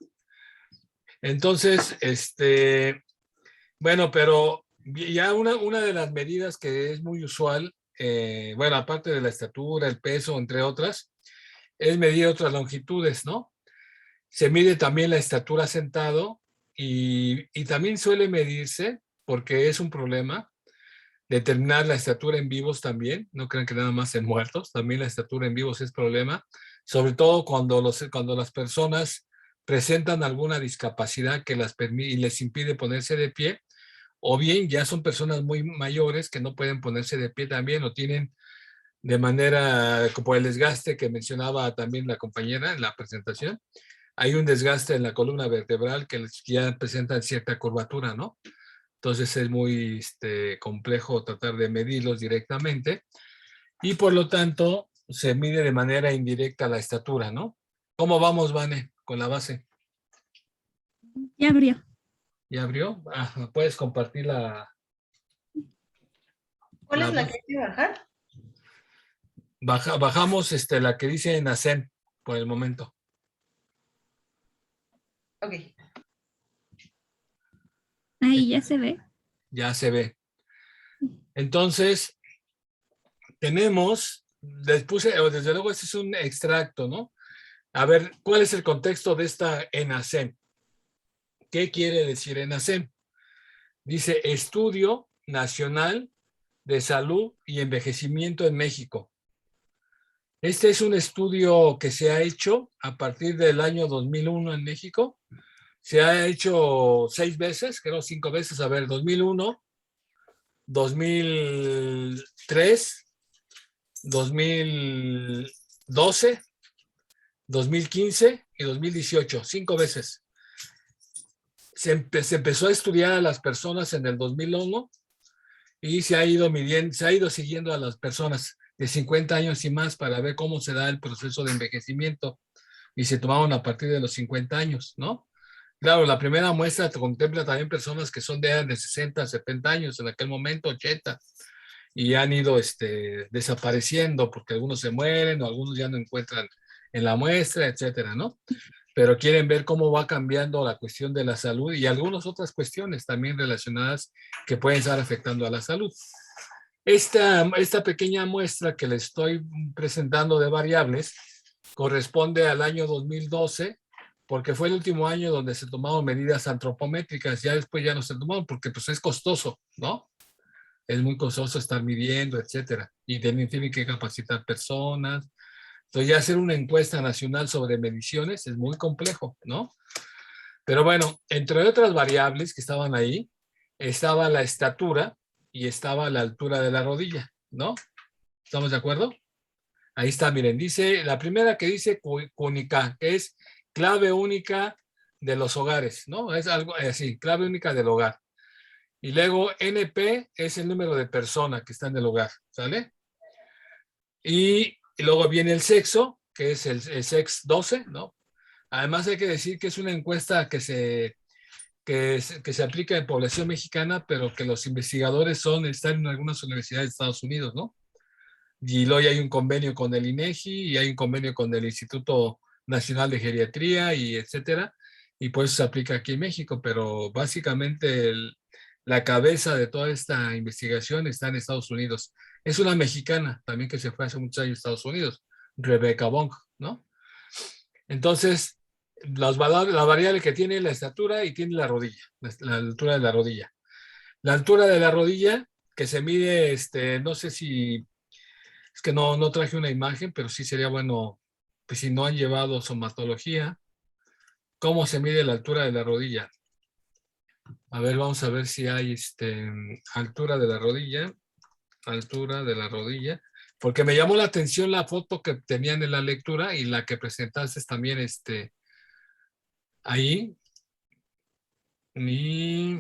Entonces, bueno, pero ya una de las medidas que es muy usual, bueno, aparte de la estatura, el peso, entre otras, es medir otras longitudes, ¿no? Se mide también la estatura sentado y también suele medirse, porque es un problema, determinar la estatura en vivos también. No crean que nada más en muertos, también la estatura en vivos es problema, sobre todo cuando las personas presentan alguna discapacidad que y les impide ponerse de pie, o bien ya son personas muy mayores que no pueden ponerse de pie también o tienen de manera, como el desgaste que mencionaba también la compañera en la presentación, hay un desgaste en la columna vertebral que ya presentan cierta curvatura, ¿no? Entonces es muy complejo tratar de medirlos directamente y por lo tanto se mide de manera indirecta la estatura, ¿no? ¿Cómo vamos, Vane, con la base? Ya abrió. ¿Ya abrió? ¿Puedes compartir ¿Cuál la es la que base? hay que bajar? Bajamos la que dice NACEM por el momento. Ok. Ahí ya se ve. Ya se ve. Entonces, tenemos, desde luego este es un extracto, ¿no? A ver, ¿cuál es el contexto de esta ENACEM? ¿Qué quiere decir ENACEM? Dice Estudio Nacional de Salud y Envejecimiento en México. Este es un estudio que se ha hecho a partir del año 2001 en México. Se ha hecho 6 veces, creo 5 veces, a ver, 2001, 2003, 2012, 2015 y 2018, 5 veces. Se empezó a estudiar a las personas en el 2001 y se ha ido midiendo, se ha ido siguiendo a las personas de 50 años y más para ver cómo se da el proceso de envejecimiento y se tomaron a partir de los 50 años, ¿no? Claro, la primera muestra contempla también personas que son de 60, 70 años, en aquel momento 80, y han ido desapareciendo porque algunos se mueren o algunos ya no encuentran en la muestra, etcétera, ¿no? Pero quieren ver cómo va cambiando la cuestión de la salud y algunas otras cuestiones también relacionadas que pueden estar afectando a la salud. Esta pequeña muestra que le estoy presentando de variables corresponde al año 2012, porque fue el último año donde se tomaron medidas antropométricas. Ya después ya no se tomaron porque pues es costoso, ¿no? Es muy costoso estar midiendo, etcétera. Y tienen que capacitar personas. Entonces ya hacer una encuesta nacional sobre mediciones es muy complejo, ¿no? Pero bueno, entre otras variables que estaban ahí, estaba la estatura y estaba la altura de la rodilla, ¿no? ¿Estamos de acuerdo? Ahí está, miren, dice, la primera que dice CUNICA, que es clave única de los hogares, ¿no? Es algo así, clave única del hogar. Y luego NP es el número de personas que están en el hogar, ¿sale? Y luego viene el sexo, que es el SEX 12, ¿no? Además hay que decir que es una encuesta que se aplica en población mexicana, pero que los investigadores están en algunas universidades de Estados Unidos, ¿no? Y luego hay un convenio con el INEGI y hay un convenio con el Instituto Nacional de Geriatría y etcétera, y pues se aplica aquí en México, pero básicamente la cabeza de toda esta investigación está en Estados Unidos. Es una mexicana también que se fue hace muchos años a Estados Unidos, Rebecca Bong, ¿no? Entonces, la variable que tiene la estatura y tiene la rodilla, la altura de la rodilla. La altura de la rodilla que se mide, no sé si, es que no traje una imagen, pero sí sería bueno, pues si no han llevado somatología, ¿cómo se mide la altura de la rodilla? A ver, vamos a ver si hay altura de la rodilla, porque me llamó la atención la foto que tenían en la lectura y la que presentaste también ahí. Y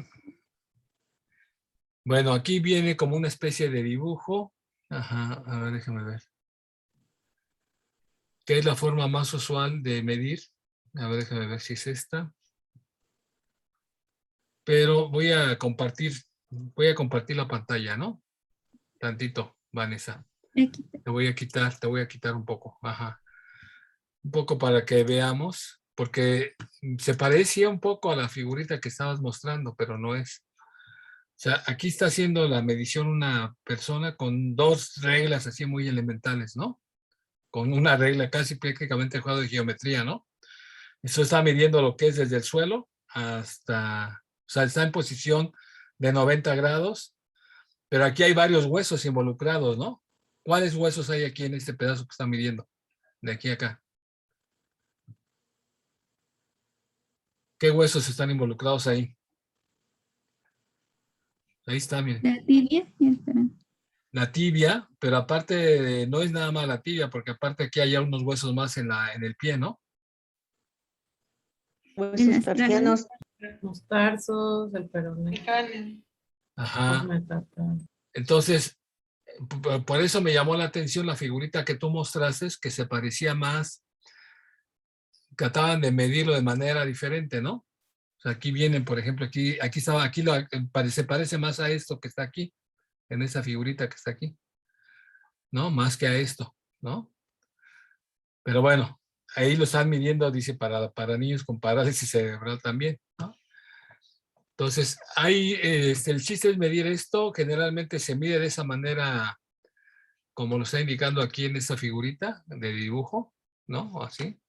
bueno, aquí viene como una especie de dibujo. Ajá, a ver, déjame ver. ¿Qué es la forma más usual de medir? A ver, déjame ver si es esta. Pero voy a compartir la pantalla, ¿no? Tantito, Vanessa. Aquí. Te voy a quitar un poco. Ajá. Un poco para que veamos, porque se parecía un poco a la figurita que estabas mostrando, pero no es. O sea, aquí está haciendo la medición una persona con 2 reglas así muy elementales, ¿no? Con una regla casi prácticamente el juego de geometría, ¿no? Eso está midiendo lo que es desde el suelo hasta, o sea, está en posición de 90 grados, pero aquí hay varios huesos involucrados, ¿no? ¿Cuáles huesos hay aquí en este pedazo que está midiendo? De aquí a acá. ¿Qué huesos están involucrados ahí? Ahí está, miren. La tibia y el talón. La tibia, pero aparte no es nada más la tibia, porque aparte aquí hay unos huesos más en el pie, ¿no? Huesos tarsianos. Los tarsos, el peroné. Ajá. Los metatarsos. Entonces, por eso me llamó la atención la figurita que tú mostraste, que se parecía más, que trataban de medirlo de manera diferente, ¿no? O sea, aquí vienen, por ejemplo, aquí se parece más a esto que está aquí, en esa figurita que está aquí, ¿no? Más que a esto, ¿no? Pero bueno, ahí lo están midiendo, dice, para niños con parálisis cerebral también, ¿no? Entonces, ahí el chiste es medir esto, generalmente se mide de esa manera, como lo está indicando aquí en esta figurita de dibujo, ¿no? Así.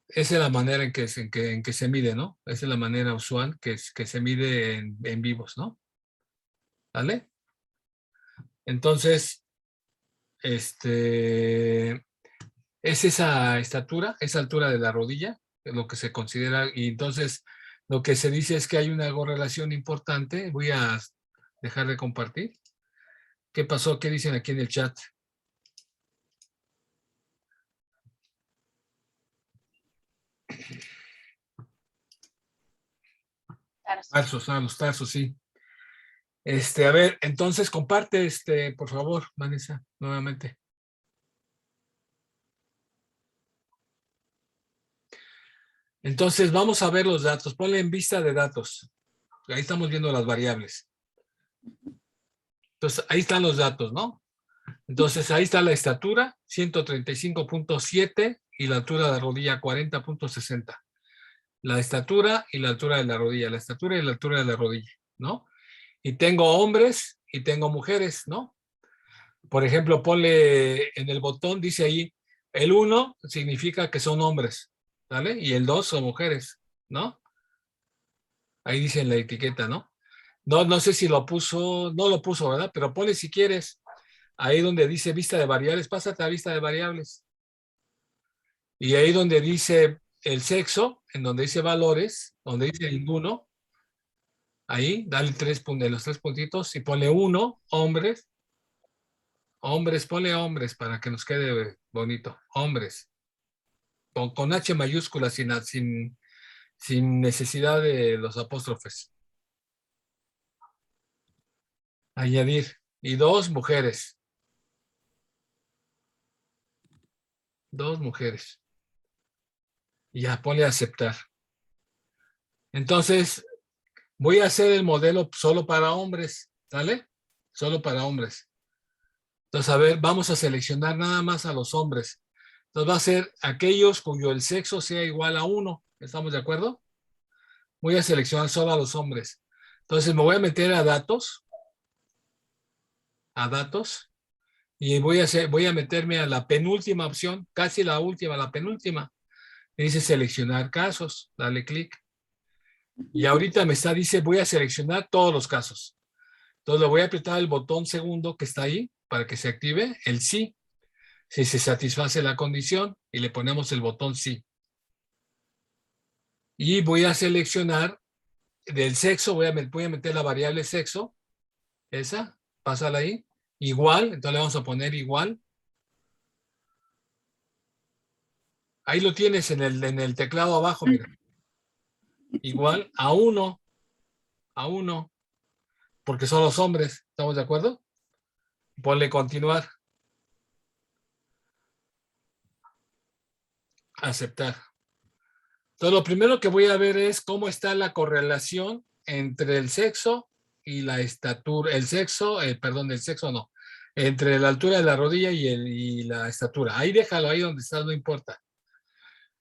Esa es la manera en que se mide, ¿no? Esa es la manera usual que se mide en vivos, ¿no? ¿Vale? Entonces, es esa estatura, esa altura de la rodilla, es lo que se considera, y entonces lo que se dice es que hay una correlación importante. Voy a dejar de compartir. ¿Qué pasó? ¿Qué dicen aquí en el chat? Tarsos, los tarsos, sí. A ver, entonces comparte, por favor, Vanessa, nuevamente. Entonces, vamos a ver los datos. Ponle en vista de datos. Ahí estamos viendo las variables. Entonces, ahí están los datos, ¿no? Entonces, ahí está la estatura, 135.7, y la altura de la rodilla, 40.60. La estatura y la altura de la rodilla, la estatura y la altura de la rodilla, ¿no? Y tengo hombres y tengo mujeres, ¿no? Por ejemplo, ponle en el botón, dice ahí, el 1 significa que son hombres, ¿vale? Y el 2 son mujeres, ¿no? Ahí dice en la etiqueta, ¿no? No sé si lo puso, no lo puso, ¿verdad? Pero ponle si quieres, ahí donde dice vista de variables, pásate a vista de variables. Y ahí donde dice el sexo, en donde dice valores, donde dice ninguno, ahí dale los 3 puntitos y ponle 1, hombres, ponle hombres para que nos quede bonito, hombres, con H mayúscula, sin necesidad de los apóstrofes. Añadir. Y 2 mujeres. 2 mujeres. Y ya, ponle aceptar. Entonces, voy a hacer el modelo solo para hombres, ¿sale? Solo para hombres. Entonces, a ver, vamos a seleccionar nada más a los hombres. Entonces, va a ser aquellos cuyo el sexo sea igual a 1. ¿Estamos de acuerdo? Voy a seleccionar solo a los hombres. Entonces, me voy a meter a datos. A datos. Y voy a meterme a la penúltima opción, casi la última, la penúltima. Me dice seleccionar casos. Dale clic. Y ahorita dice, voy a seleccionar todos los casos. Entonces, le voy a apretar el botón segundo que está ahí para que se active el sí. Si se satisface la condición, y le ponemos el botón sí. Y voy a seleccionar del sexo, voy a meter la variable sexo, esa, pásala ahí, igual, entonces le vamos a poner igual. Ahí lo tienes en el teclado abajo, mira. Igual a 1, porque son los hombres, ¿estamos de acuerdo? Ponle continuar. Aceptar. Entonces, lo primero que voy a ver es cómo está la correlación entre el sexo y la estatura. El sexo no. Entre la altura de la rodilla y la estatura. Ahí déjalo, ahí donde está, no importa.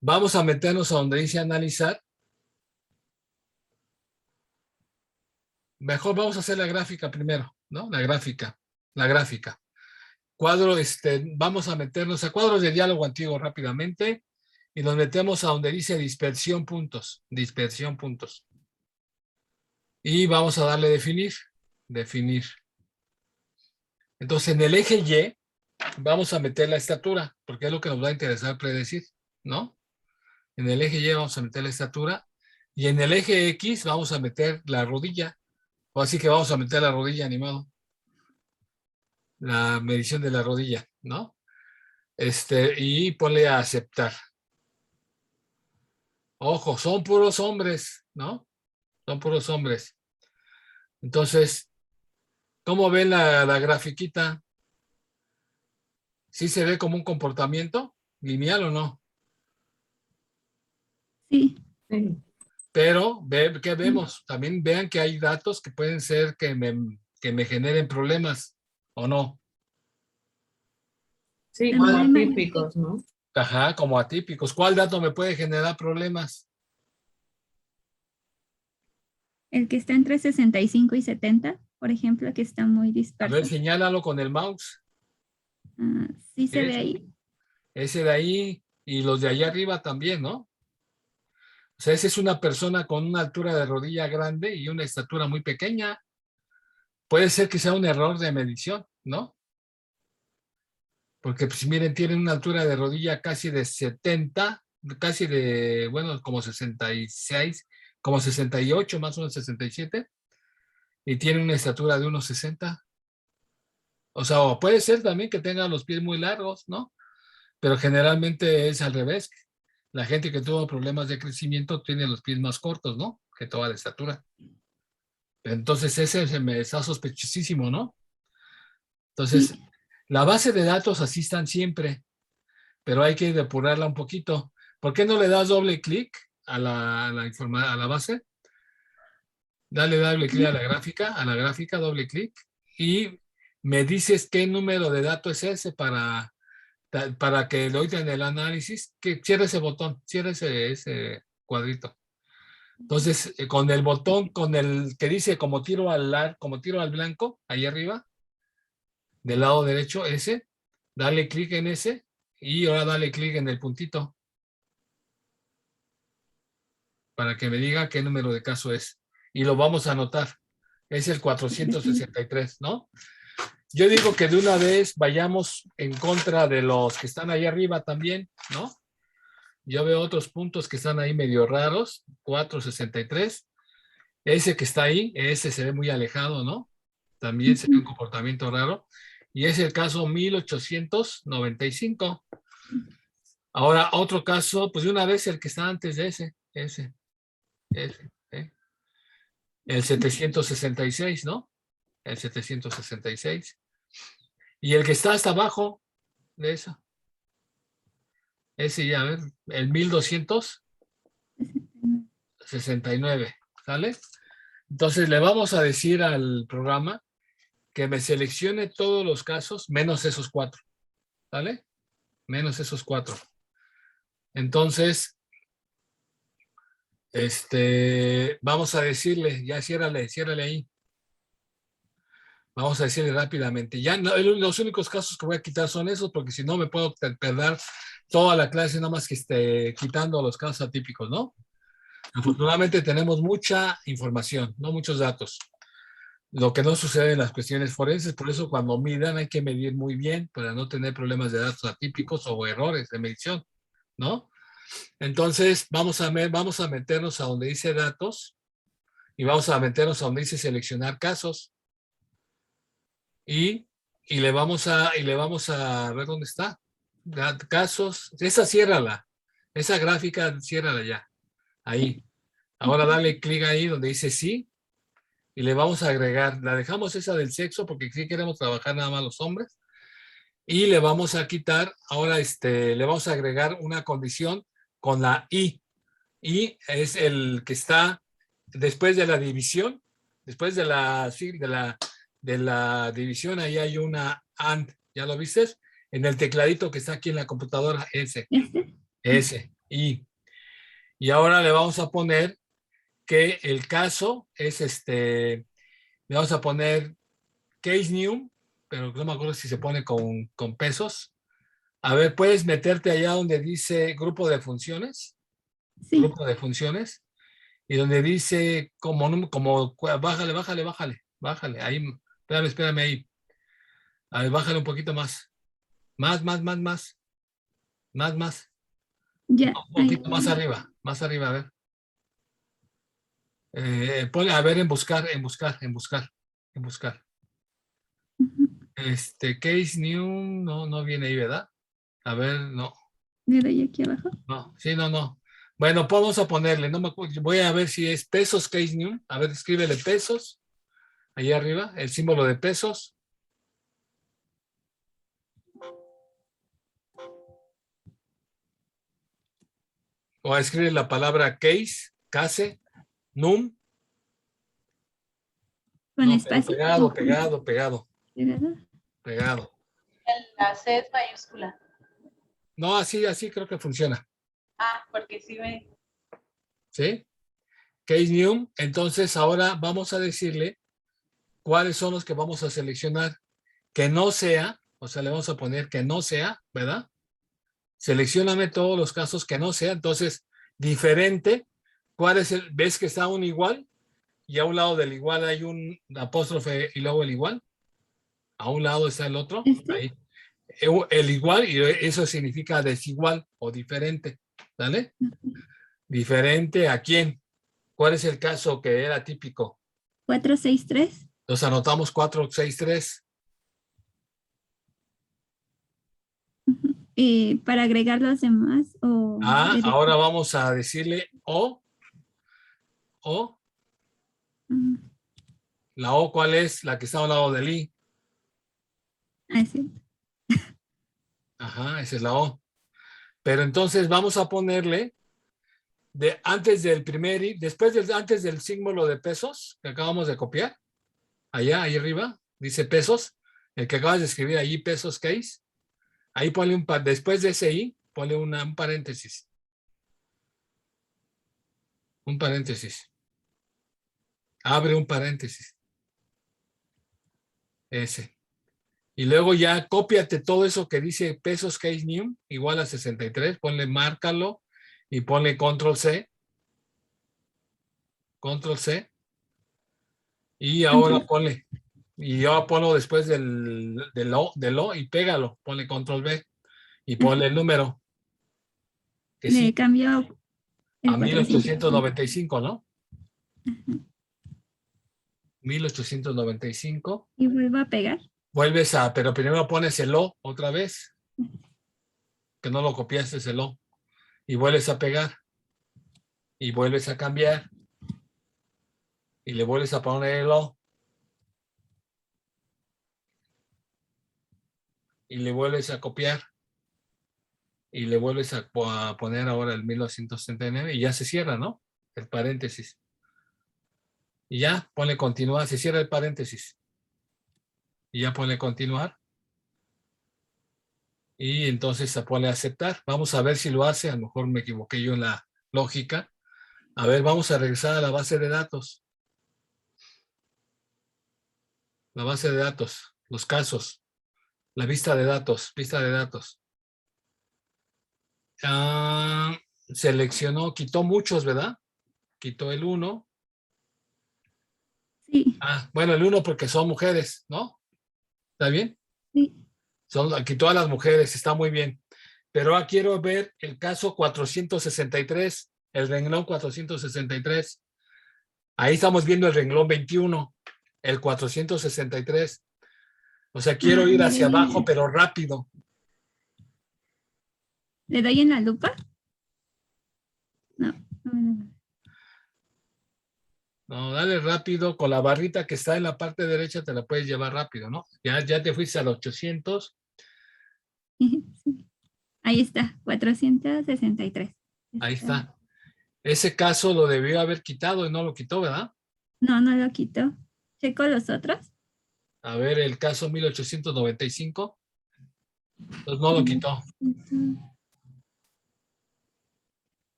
Vamos a meternos a donde dice analizar. Mejor vamos a hacer la gráfica primero, ¿no? La gráfica. Cuadro, vamos a meternos a cuadros de diálogo antiguo rápidamente. Y nos metemos a donde dice dispersión puntos. Y vamos a darle definir. Entonces, en el eje Y, vamos a meter la estatura, porque es lo que nos va a interesar predecir, ¿no? En el eje Y vamos a meter la estatura, y en el eje X vamos a meter la rodilla, o así que vamos a meter la rodilla animado. La medición de la rodilla, ¿no? Y ponle a aceptar. Ojo, son puros hombres, ¿no? Son puros hombres. Entonces, ¿cómo ven la grafiquita? ¿Sí se ve como un comportamiento lineal o no? Sí. Sí. Pero, ¿qué vemos? También vean que hay datos que pueden ser que me generen problemas, ¿o no? Sí, El como problema es atípicos, ¿no? Ajá, como atípicos. ¿Cuál dato me puede generar problemas? el que está entre 65 y 70, por ejemplo, que está muy A ver, disperso. señálalo con el mouse. Ah, sí se ve ahí. Ese de ahí y los de allá arriba también, ¿no? O sea, esa es una persona con una altura de rodilla grande y una estatura muy pequeña. Puede ser que sea un error de medición, ¿no? Porque, pues, miren, tienen una altura de rodilla casi de 70, casi de, bueno, como 66, como 68, más o menos 67, y tienen una estatura de unos 60. O sea, o puede ser también que tengan los pies muy largos, ¿no? Pero generalmente es al revés. La gente que tuvo problemas de crecimiento tiene los pies más cortos, ¿no? Que toda la estatura. Entonces ese se me está sospechosísimo, ¿no? Entonces, Sí, la base de datos así están siempre, pero hay que depurarla un poquito. ¿Por qué no le das doble clic a la base? Dale doble clic a la gráfica, doble clic, y me dices qué número de dato es ese para que lo oiga en el análisis, que cierre ese botón, cierre ese cuadrito. Entonces, con el botón, con el que dice como tiro al blanco, ahí arriba, del lado derecho, ese, dale clic en ese y ahora dale clic en el puntito para que me diga qué número de caso es. Y lo vamos a anotar. Es el 463, ¿no? Yo digo que de una vez vayamos en contra de los que están ahí arriba también, ¿no? Yo veo otros puntos que están ahí medio raros, 463. Ese que está ahí, ese se ve muy alejado, ¿no? También se ve un comportamiento raro. Y es el caso 1895. Ahora, otro caso, pues de una vez el que está antes de ese, ¿eh? El 766, ¿no? El 766. Y el que está hasta abajo de eso, ese ya, a ver, el 1269, ¿sale? Entonces le vamos a decir al programa que me seleccione todos los casos menos esos 4, ¿vale? Menos esos 4. Entonces, vamos a decirle, ya ciérrale ahí. Vamos a decirle rápidamente. Ya no, los únicos casos que voy a quitar son esos, porque si no me puedo perder toda la clase nada más que esté quitando los casos atípicos, ¿no? Afortunadamente tenemos mucha información, no muchos datos. Lo que no sucede en las cuestiones forenses, por eso cuando midan hay que medir muy bien para no tener problemas de datos atípicos o errores de medición, ¿no? Entonces vamos a meternos a donde dice datos y vamos a meternos a donde dice seleccionar casos y le vamos a ver dónde está. Casos, esa ciérrala, esa gráfica ciérrala ya, ahí. Ahora dale clic ahí donde dice sí y le vamos a agregar, la dejamos esa del sexo porque sí queremos trabajar nada más los hombres y le vamos a quitar, ahora le vamos a agregar una condición con la I. Y es el que está después de la división, después de la división, ahí hay una AND, ¿ya lo viste? En el tecladito que está aquí en la computadora, y ahora le vamos a poner que el caso es le vamos a poner case new, pero no me acuerdo si se pone con pesos. A ver, ¿puedes meterte allá donde dice grupo de funciones? sí, Grupo de funciones. Y donde dice bájale, ahí, espérame ahí. A ver, bájale un poquito más. Más. ya, Un ahí. poquito más arriba, a ver. Ponle, a ver, en buscar. Ujú. Case new, no viene ahí, ¿verdad? A ver, no, Le doy aquí abajo. no, sí, no. Bueno, vamos a ponerle, no me acuerdo, voy a ver si es pesos case new. A ver, escríbele pesos, ahí arriba, el símbolo de pesos. O escribe la palabra case, num, Con no, pero espacio. pegado, ¿Verdad? pegado. La C es mayúscula. No, así creo que funciona. Ah, porque sí me... ¿Sí? Case new. Entonces ahora vamos a decirle cuáles son los que vamos a seleccionar. Que no sea, o sea, le vamos a poner que no sea, ¿verdad? Seleccióname todos los casos que no sea. Entonces, diferente. ¿Cuál es el? ¿Ves que está un igual? Y a un lado del igual hay un apóstrofe y luego el igual. A un lado está el otro. Ahí. El igual, y eso significa desigual o diferente. ¿Vale? ¿Diferente a quién? ¿Cuál es el caso que era típico? 463. Entonces anotamos 463. Para agregar los demás o Ahora vamos a decirle o. La O, ¿cuál es? La que está al lado del I. Sí. Ajá, esa es la O. Pero entonces vamos a ponerle antes del primer I, antes del símbolo de pesos que acabamos de copiar, allá, ahí arriba, dice pesos, el que acabas de escribir allí, pesos case, ahí ponle después de ese I, ponle un paréntesis. Un paréntesis. Abre un paréntesis. Ese. Y luego ya cópiate todo eso que dice pesos case new igual a 63, ponle márcalo y ponle control C. Control C. Y ahora ponle. Y yo ponlo después del O y pégalo. Ponle control B y ponle el número. Que sí, Le cambio a el 1895, ¿no? 1895. y vuelvo a pegar. Pero primero pones el O otra vez, que no lo copiaste el O. Y vuelves a pegar. Y vuelves a cambiar. Y le vuelves a poner el O. Y le vuelves a copiar. Y le vuelves a poner ahora el 1969 y ya se cierra, ¿no? El paréntesis. Y ya pone continuar, se cierra el paréntesis. Y ya pone continuar. Y entonces se pone aceptar. Vamos a ver si lo hace. A lo mejor me equivoqué yo en la lógica. A ver, vamos a regresar a la base de datos. La base de datos, los casos, la vista de datos, seleccionó, quitó muchos, ¿verdad? Quitó el 1. Sí. Bueno, el 1 porque son mujeres, ¿no? ¿Está bien? Sí. Quitó a las mujeres, está muy bien. Pero ahora quiero ver el caso 463, el renglón 463. Ahí estamos viendo el renglón 21, el 463. O sea, quiero ir hacia abajo, pero rápido. ¿Le doy en la lupa? No. No, dale rápido, con la barrita que está en la parte derecha te la puedes llevar rápido, ¿no? Ya te fuiste al 800. Sí. Ahí está, 463. Ahí está. Ese caso lo debió haber quitado y no lo quitó, ¿verdad? No, no lo quito. ¿Checo los otros? A ver, el caso 1895. Pues no lo quitó.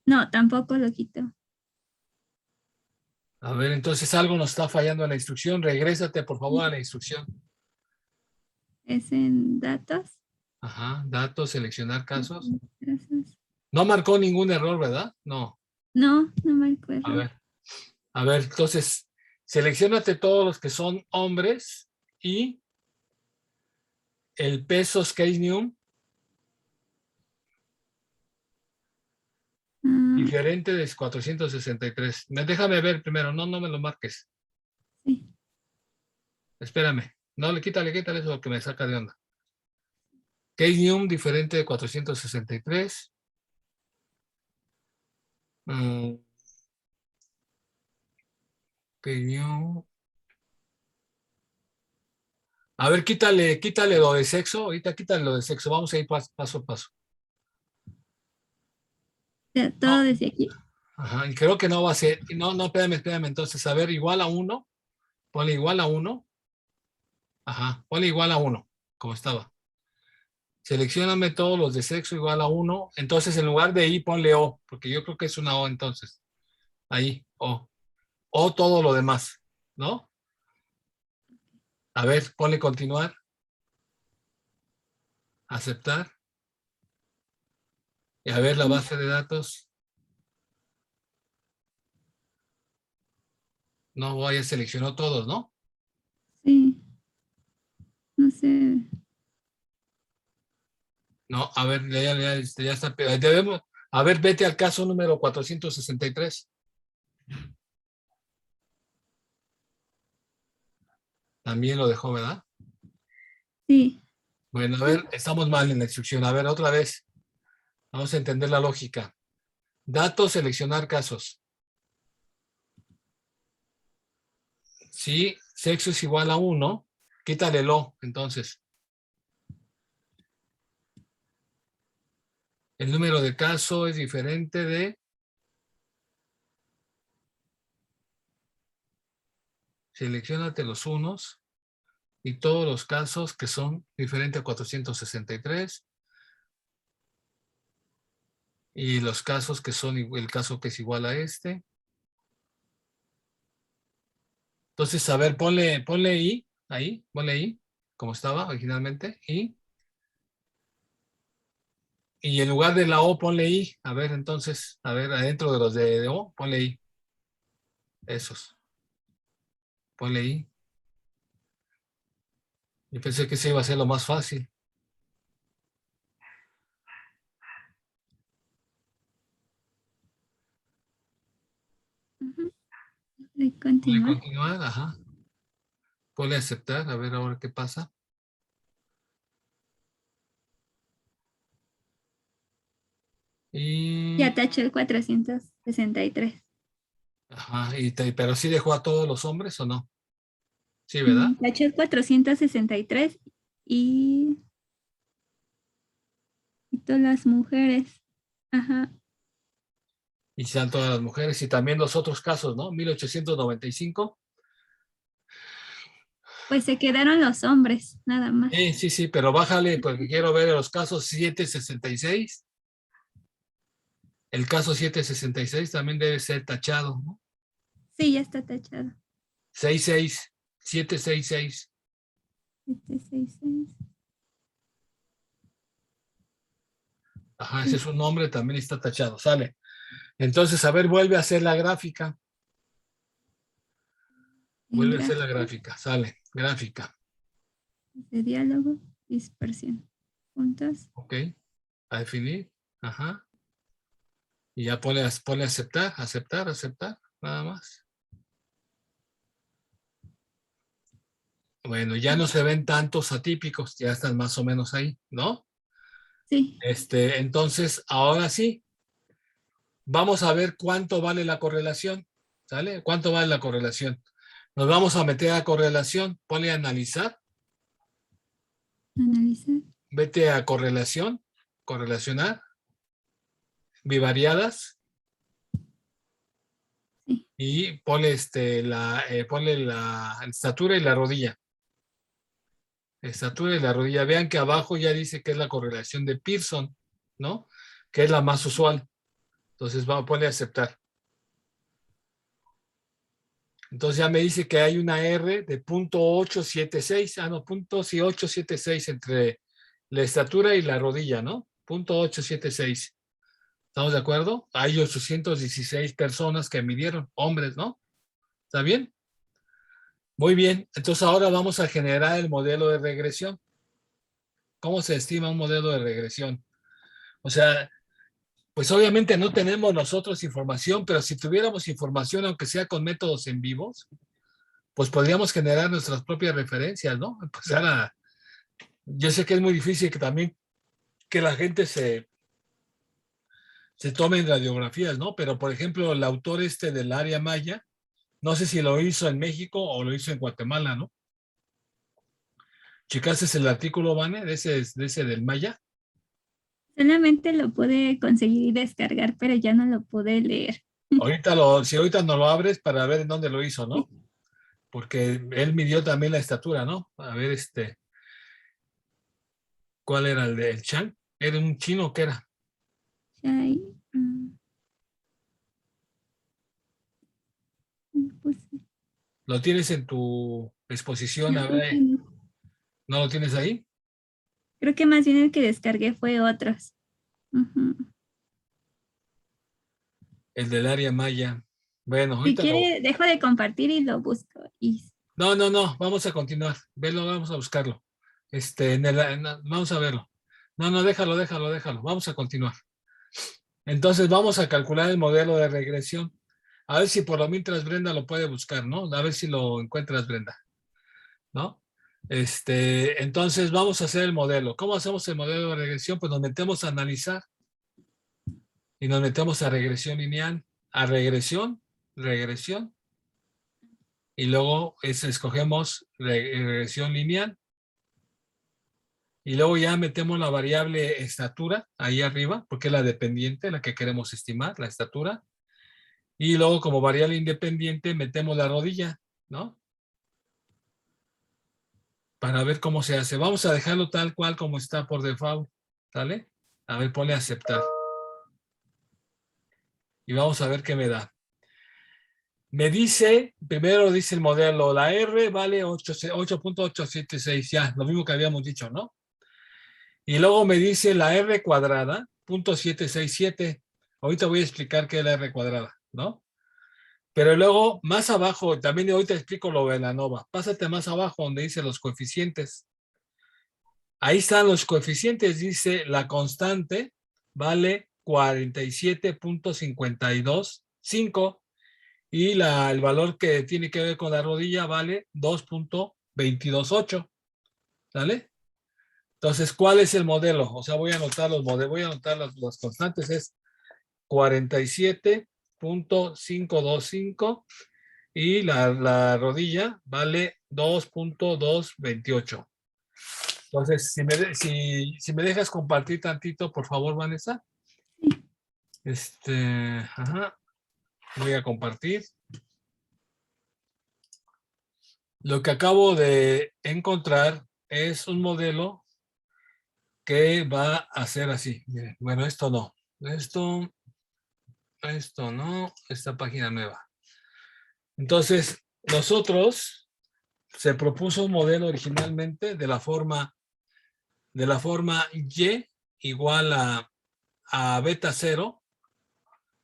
No, tampoco lo quito. A ver, entonces algo nos está fallando en la instrucción. Regrésate, por favor, a la instrucción. Es en datos. Ajá, datos, seleccionar casos. Gracias. No marcó ningún error, ¿verdad? No. No, no me acuerdo. A ver, entonces, selecciónate todos los que son hombres y el pesos case new diferente de 463. Déjame ver primero, no me lo marques. Sí. Espérame. No, quítale eso que me saca de onda. Case new diferente de 463. Case new. A ver, quítale lo de sexo. Ahorita quítale lo de sexo. Vamos a ir paso a paso. Todo desde aquí. Ajá, y creo que no va a ser. No, espérame. Entonces, a ver, igual a 1. Ponle igual a 1. Ajá, ponle igual a 1, como estaba. Seleccióname todos los de sexo igual a 1. Entonces, en lugar de I, ponle O, porque yo creo que es una O entonces. Ahí, O. O todo lo demás, ¿no? A ver, ponle continuar. Aceptar. Y a ver la base de datos. No voy a seleccionar todos, ¿no? Sí, no sé. No, a ver, ya está. Debemos, a ver, vete al caso número 463. También lo dejó, ¿verdad? Sí, Bueno, a ver, estamos mal en la instrucción. A ver, otra vez. Vamos a entender la lógica. Datos, seleccionar casos. Si sexo es igual a 1, quítale lo, entonces. El número de caso es diferente de... Selecciónate los unos y todos los casos que son diferentes a 463 y los casos que son el caso que es igual a este. Entonces, a ver, ponle I, ahí, ponle I, como estaba originalmente, y en lugar de la O ponle I. A ver, entonces, a ver, adentro de los de O, ponle I. Esos, ponle I. Yo pensé que ese iba a ser lo más fácil. ujú, de Ponle continuar. continuar, ajá. Ponle aceptar, a ver ahora qué pasa. Ya Y, taché el 463. ajá, pero sí dejó a todos los hombres o no. Sí, ¿verdad? Taché el 463 y, y todas las mujeres. Ajá. Y sean todas las mujeres y también los otros casos, ¿no? 1895. Pues se quedaron los hombres, nada más. Sí, sí, pero bájale porque quiero ver los casos 766. El caso 766 también debe ser tachado, ¿no? Sí, ya está tachado. 66, 766. 766. Ajá, ese Sí, es un nombre, también está tachado, sale. Entonces, a ver, vuelve a hacer la gráfica. en Vuelve a hacer la gráfica gráfica, sale, gráfica. de diálogo, dispersión. Puntos. Ok, a definir. Ajá. Y ya ponle aceptar, aceptar, aceptar, nada más. Bueno, ya no se ven tantos atípicos, ya están más o menos ahí, ¿no? Sí, Entonces, ahora sí, vamos a ver cuánto vale la correlación, ¿sale? ¿Cuánto vale la correlación? Nos vamos a meter a correlación, ponle a analizar, analizar. vete a correlación, correlacionar, bivariadas, Sí, y ponle la estatura y la rodilla. Estatura y la rodilla. Vean que abajo ya dice que es la correlación de Pearson, ¿no? Que es la más usual. Entonces vamos a poner aceptar. Entonces ya me dice que hay una R de .876. Ah, no, .876 entre la estatura y la rodilla, ¿no? .876. ¿Estamos de acuerdo? Hay 816 personas que midieron, hombres, ¿no? ¿Está bien? Muy bien. Entonces ahora vamos a generar el modelo de regresión. ¿Cómo se estima un modelo de regresión? O sea, pues obviamente no tenemos nosotros información, pero si tuviéramos información, aunque sea con métodos en vivos, pues podríamos generar nuestras propias referencias, ¿no? Pues ahora, yo sé que es muy difícil que también que la gente se tome en radiografías, ¿no? Pero, por ejemplo, el autor del área maya, no sé si lo hizo en México o lo hizo en Guatemala, ¿no? ¿Checaste el artículo, Vane, de ese del maya? solamente lo pude conseguir y descargar, pero ya no lo pude leer. Si ahorita no lo abres para ver en dónde lo hizo, ¿no? Sí, porque él midió también la estatura, ¿no? A ver, ¿cuál era el del Chang? ¿Era un chino o qué era? Ahí, puse. ¿Lo tienes en tu exposición? No, A creo que ver, no. ¿no lo tienes ahí? Creo que más bien el que descargué fue otros. Ujú. El del área maya. Bueno, Si ahorita lo... quiere, dejo de compartir y lo busco. No, vamos a continuar. Velo, vamos a buscarlo. Vamos a verlo. No, déjalo. Vamos a continuar. Entonces vamos a calcular el modelo de regresión. A ver si por lo mientras Brenda lo puede buscar, ¿no? A ver si lo encuentras, Brenda, ¿no? Entonces vamos a hacer el modelo. ¿Cómo hacemos el modelo de regresión? Pues nos metemos a analizar y nos metemos a regresión lineal, a regresión, y luego escogemos regresión lineal y luego ya metemos la variable estatura ahí arriba, porque es la dependiente, la que queremos estimar, la estatura. Y luego como variable independiente metemos la rodilla, ¿no? Para ver cómo se hace. Vamos a dejarlo tal cual como está por default, ¿sale? A ver, ponle aceptar. Y vamos a ver qué me da. Me dice, primero dice el modelo, la R vale 8.876, ya, lo mismo que habíamos dicho, ¿no? Y luego me dice la R cuadrada, .767. Ahorita voy a explicar qué es la R cuadrada, ¿no? Pero luego, más abajo, también ahorita explico lo de la nova. Pásate más abajo donde dice los coeficientes. Ahí están los coeficientes. Dice la constante vale 47.525 y el valor que tiene que ver con la rodilla vale 2.228. ¿Sale? Entonces, ¿cuál es el modelo? O sea, voy a anotar los modelos, voy a anotar las constantes. Es 47.525 y la rodilla vale 2.228. Entonces, si me dejas compartir tantito, por favor, Vanessa. Ajá, voy a compartir. Lo que acabo de encontrar es un modelo que va a ser así. Miren, bueno, esto no. Esto no. Esta página nueva. Entonces, nosotros se propuso un modelo originalmente de la forma Y igual a beta 0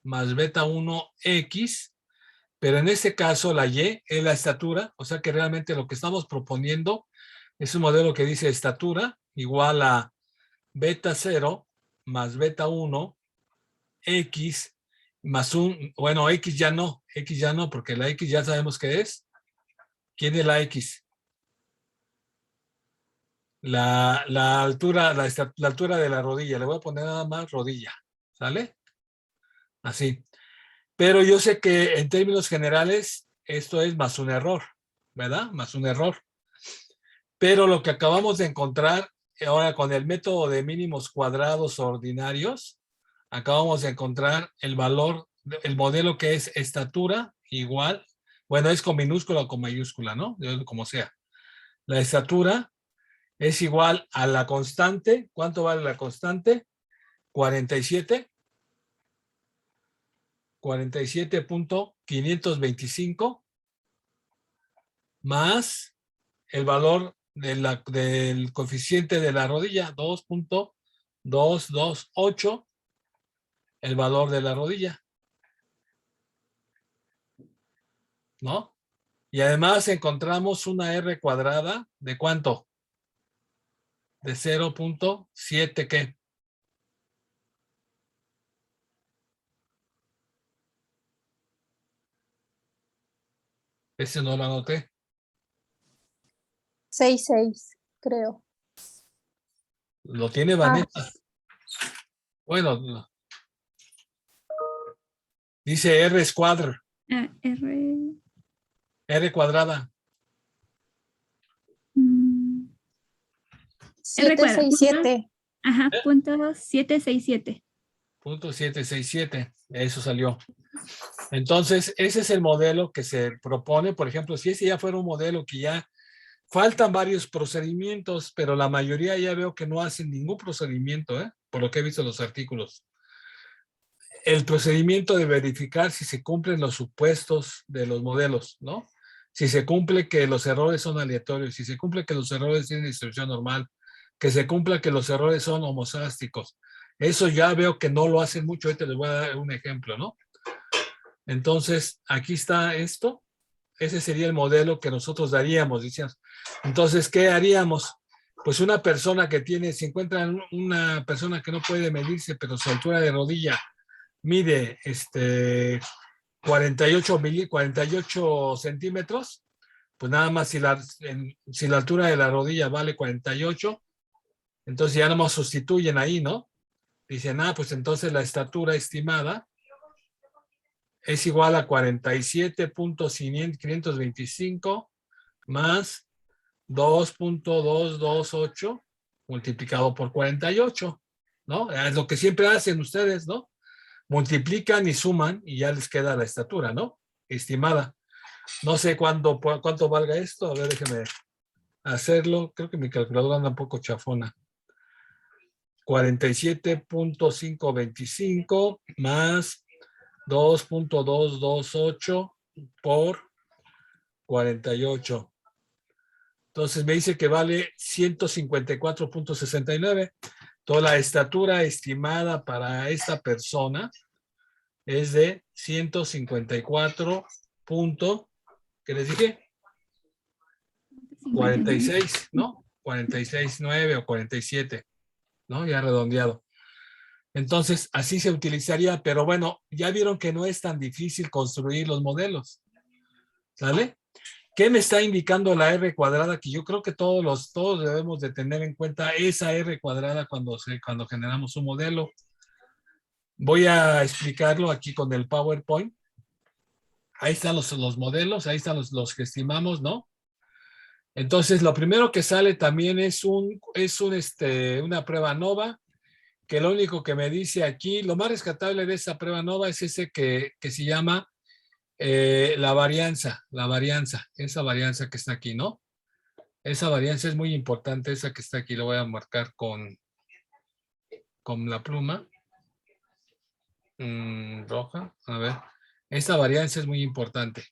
más beta 1x, pero en este caso la Y es la estatura, o sea que realmente lo que estamos proponiendo es un modelo que dice estatura igual a beta 0 más beta 1 x más bueno, x ya no, porque la x ya sabemos qué es. ¿Quién es la x? La altura, la altura de la rodilla. Le voy a poner nada más rodilla, ¿sale? Así. Pero yo sé que en términos generales esto es más un error, ¿verdad? Más un error. Pero lo que acabamos de encontrar ahora con el método de mínimos cuadrados ordinarios, acabamos de encontrar el valor, el modelo que es estatura igual, bueno, es con minúscula o con mayúscula, ¿no? Como sea. La estatura es igual a la constante. ¿Cuánto vale la constante? 47. 47.525 más el valor del coeficiente de la rodilla, 2.228, el valor de la rodilla, ¿no? Y además encontramos una R cuadrada de ¿cuánto? De 0.7, ¿qué? Ese no lo anoté. 6.6, creo. Lo tiene Vanessa. Bueno, dice R escuadra. R cuadrada. R cuadrado. 767. Ajá, punto 767. .767, eso salió. Entonces, ese es el modelo que se propone. Por ejemplo, si ese ya fuera un modelo que ya faltan varios procedimientos, pero la mayoría ya veo que no hacen ningún procedimiento, por lo que he visto en los artículos. El procedimiento de verificar si se cumplen los supuestos de los modelos, ¿no? Si se cumple que los errores son aleatorios, si se cumple que los errores tienen distribución normal, que se cumpla que los errores son homosásticos. Eso ya veo que no lo hacen mucho. Ahorita les voy a dar un ejemplo, ¿no? Entonces, aquí está esto. Ese sería el modelo que nosotros daríamos, decíamos. Entonces, ¿qué haríamos? Pues una persona que tiene, si encuentran una persona que no puede medirse, pero su altura de rodilla mide 48 centímetros, pues nada más si la altura de la rodilla vale 48, entonces ya nomás sustituyen ahí, ¿no? Dicen, pues entonces la estatura estimada es igual a 47.525 más 2.228 multiplicado por 48, ¿no? Es lo que siempre hacen ustedes, ¿no? Multiplican y suman y ya les queda la estatura, ¿no? Estimada. No sé cuánto valga esto. A ver, déjenme hacerlo. Creo que mi calculadora anda un poco chafona. 47.525 más 2.228 por 48. Entonces me dice que vale 154.69. Toda la estatura estimada para esta persona es de 154. ¿Qué les dije? 46, ¿no? 46.9 o 47, ¿no? Ya redondeado. Entonces, así se utilizaría, pero bueno, ya vieron que no es tan difícil construir los modelos, ¿sale? ¿Qué me está indicando la R cuadrada? Que yo creo que todos debemos de tener en cuenta esa R cuadrada cuando generamos un modelo. Voy a explicarlo aquí con el PowerPoint. Ahí están los modelos, ahí están los que estimamos, ¿no? Entonces, lo primero que sale también es una prueba nova, que lo único que me dice aquí, lo más rescatable de esa prueba nova es ese que se llama la varianza, esa varianza que está aquí, ¿no? Esa varianza es muy importante, esa que está aquí, lo voy a marcar con la pluma roja, a ver. Esta varianza es muy importante.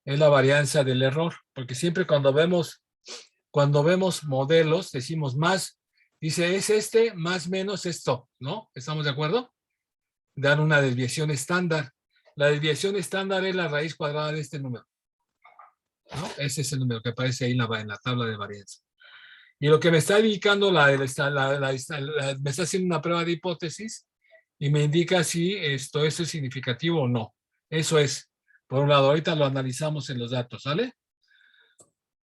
Es la varianza del error, porque siempre cuando vemos modelos, decimos más, dice es más menos esto, ¿no? ¿Estamos de acuerdo? Dan una desviación estándar. La desviación estándar es la raíz cuadrada de este número, ¿no? Ese es el número que aparece ahí en la tabla de varianza. Y lo que me está indicando, me está haciendo una prueba de hipótesis y me indica si esto es significativo o no. Eso es, por un lado, ahorita lo analizamos en los datos, ¿sale?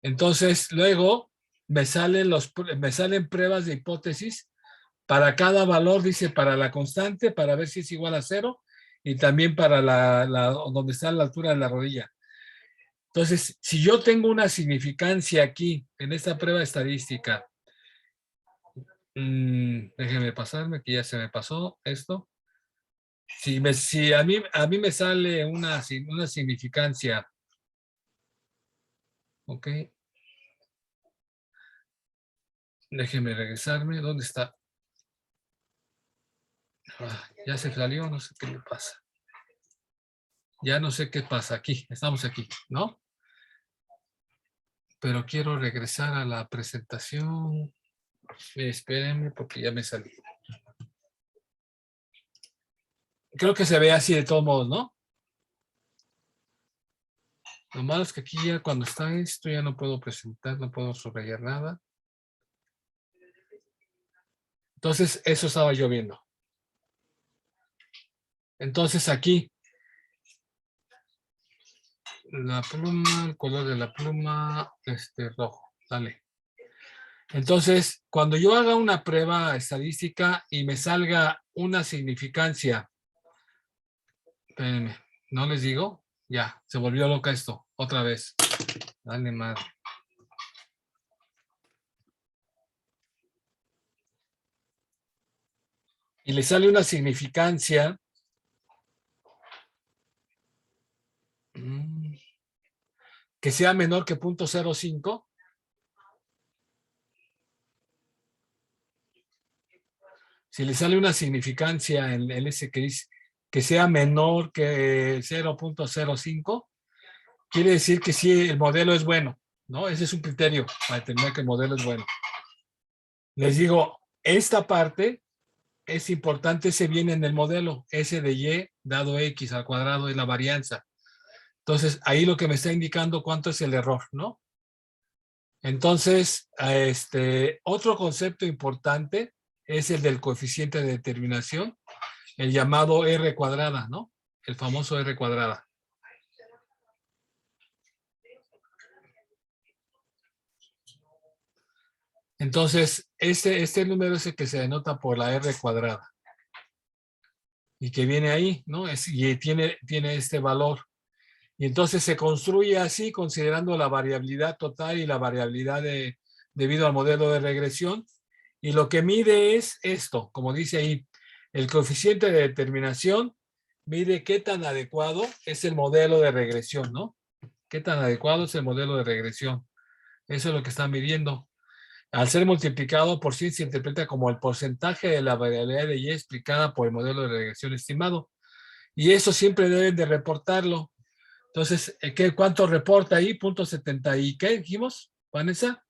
Entonces, luego me salen pruebas de hipótesis para cada valor, dice, para la constante, para ver si es igual a 0, y también para donde está la altura de la rodilla. Entonces, si yo tengo una significancia aquí, en esta prueba estadística, déjenme pasarme, que ya se me pasó esto. Si a mí me sale una significancia, ok, déjenme regresarme, ¿dónde está? Ya se salió, no sé qué le pasa. Ya no sé qué pasa aquí, estamos aquí, ¿no? Pero quiero regresar a la presentación. Espérenme porque ya me salí. Creo que se ve así de todos modos, ¿no? Lo malo es que aquí ya cuando está esto ya no puedo presentar, no puedo subrayar nada. Entonces, eso estaba yo viendo. Entonces aquí, la pluma, el color de la pluma, rojo, dale. Entonces, cuando yo haga una prueba estadística y me salga una significancia, espérenme, ¿no les digo? Ya, se volvió loca esto, otra vez. Dale madre. y le sale una significancia que sea menor que 0.05, si le sale una significancia en ese que dice que sea menor que 0.05, quiere decir que sí, el modelo es bueno, ¿no? Ese es un criterio para determinar que el modelo es bueno. Les digo, esta parte es importante, se viene en el modelo, S de Y dado X al cuadrado es la varianza. Entonces, ahí lo que me está indicando cuánto es el error, ¿no? Entonces, otro concepto importante es el del coeficiente de determinación, el llamado R cuadrada, ¿no? El famoso R cuadrada. Entonces, este número es el que se denota por la R cuadrada. Y que viene ahí, ¿no? Y tiene este valor. Y entonces se construye así, considerando la variabilidad total y la variabilidad debido al modelo de regresión. Y lo que mide es esto, como dice ahí, el coeficiente de determinación mide qué tan adecuado es el modelo de regresión, ¿no? Qué tan adecuado es el modelo de regresión. Eso es lo que están midiendo. Al ser multiplicado por 100 se interpreta como el porcentaje de la variabilidad de Y explicada por el modelo de regresión estimado. Y eso siempre deben de reportarlo. Entonces, ¿cuánto reporta ahí? .70 y ¿qué dijimos, Vanessa?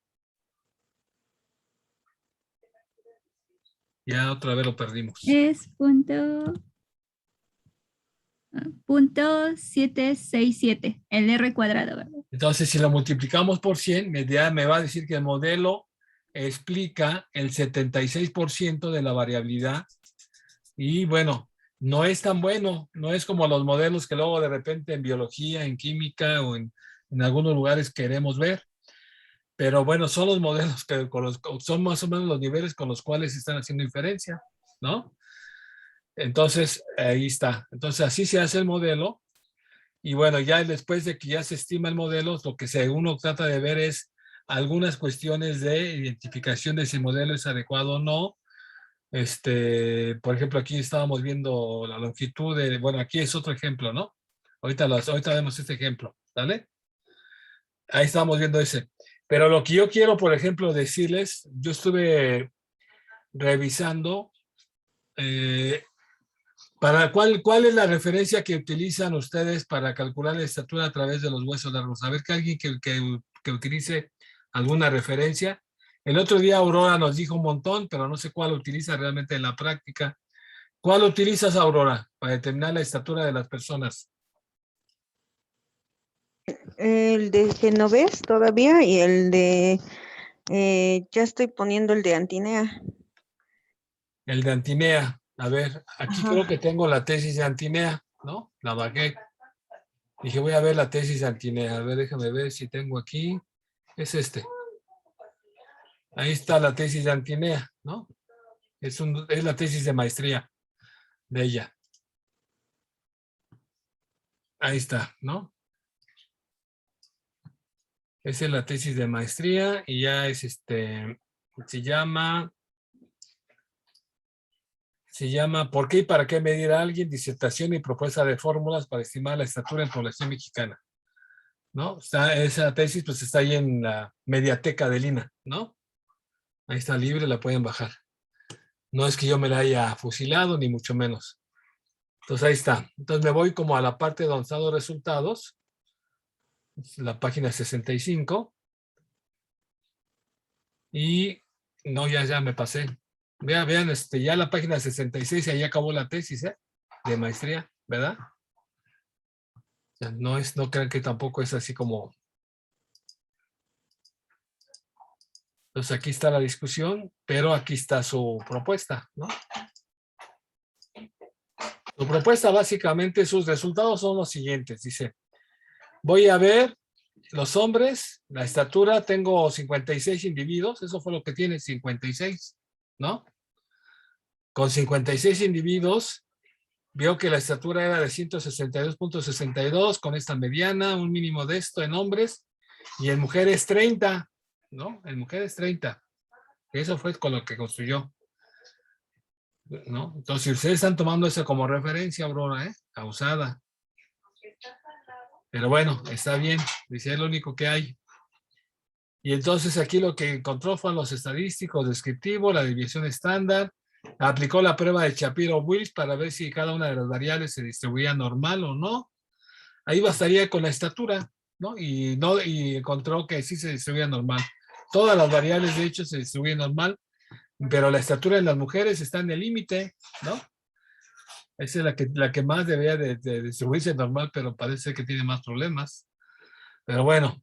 Ya otra vez lo perdimos. Es punto 767, el R cuadrado, ¿verdad? Entonces, si lo multiplicamos por 100, me va a decir que el modelo explica el 76% de la variabilidad. Y bueno, no es tan bueno, no es como los modelos que luego de repente en biología, en química o en algunos lugares queremos ver. Pero bueno, son los modelos que son más o menos los niveles con los cuales están haciendo inferencia, ¿no? Entonces, ahí está. Entonces, así se hace el modelo. Y bueno, ya después de que ya se estima el modelo, lo que uno trata de ver es algunas cuestiones de identificación de si el modelo es adecuado o no. Por ejemplo, aquí estábamos viendo la longitud de, bueno, aquí es otro ejemplo, ¿no? Ahorita vemos este ejemplo, ¿vale? Ahí estábamos viendo ese. Pero lo que yo quiero, por ejemplo, decirles, yo estuve revisando ¿cuál es la referencia que utilizan ustedes para calcular la estatura a través de los huesos largos? A ver que alguien que utilice alguna referencia. El otro día Aurora nos dijo un montón, pero no sé cuál utiliza realmente en la práctica. ¿Cuál utilizas, Aurora, para determinar la estatura de las personas? El de Genovés todavía y el de, ya estoy poniendo el de Antinea. El de Antinea. A ver, aquí Ajá. creo que tengo la tesis de Antinea, ¿no? La bajé. Dije, voy a ver la tesis de Antinea. A ver, déjame ver si tengo aquí. Es este. Ahí está la tesis de Antinea, ¿no? Es la tesis de maestría de ella. Ahí está, ¿no? Esa es la tesis de maestría y ya es se llama ¿Por qué y para qué medir a alguien? Disertación y propuesta de fórmulas para estimar la estatura en población mexicana, ¿no? Esa tesis pues está ahí en la mediateca de Lina, ¿no? Ahí está libre, la pueden bajar. No es que yo me la haya fusilado, ni mucho menos. Entonces ahí está. Entonces me voy como a la parte donde están los resultados. La página 65. Y no, ya me pasé. Vean, ya la página 66, ahí acabó la tesis, de maestría, ¿verdad? O sea, no crean que tampoco es así como. Entonces aquí está la discusión, pero aquí está su propuesta, ¿no? Su propuesta básicamente, sus resultados son los siguientes. Dice, voy a ver los hombres, la estatura, tengo 56 individuos, eso fue lo que tiene, 56, ¿no? Con 56 individuos, vio que la estatura era de 162.62 con esta mediana, un mínimo de esto en hombres, y en mujeres 30, ¿no? En mujeres 30. Eso fue con lo que construyó. ¿no? Entonces, si ustedes están tomando eso como referencia, Aurora, a usada. Pero bueno, está bien, dice, es lo único que hay. Y entonces aquí lo que encontró fueron los estadísticos descriptivos, la desviación estándar, aplicó la prueba de Shapiro-Wills para ver si cada una de las variables se distribuía normal o no. Ahí bastaría con la estatura, ¿no? Y encontró que sí se distribuía normal. Todas las variables, de hecho, se distribuyen normal, pero la estatura en las mujeres está en el límite, ¿no? Esa es la que más debería de distribuirse normal, pero parece que tiene más problemas. Pero bueno.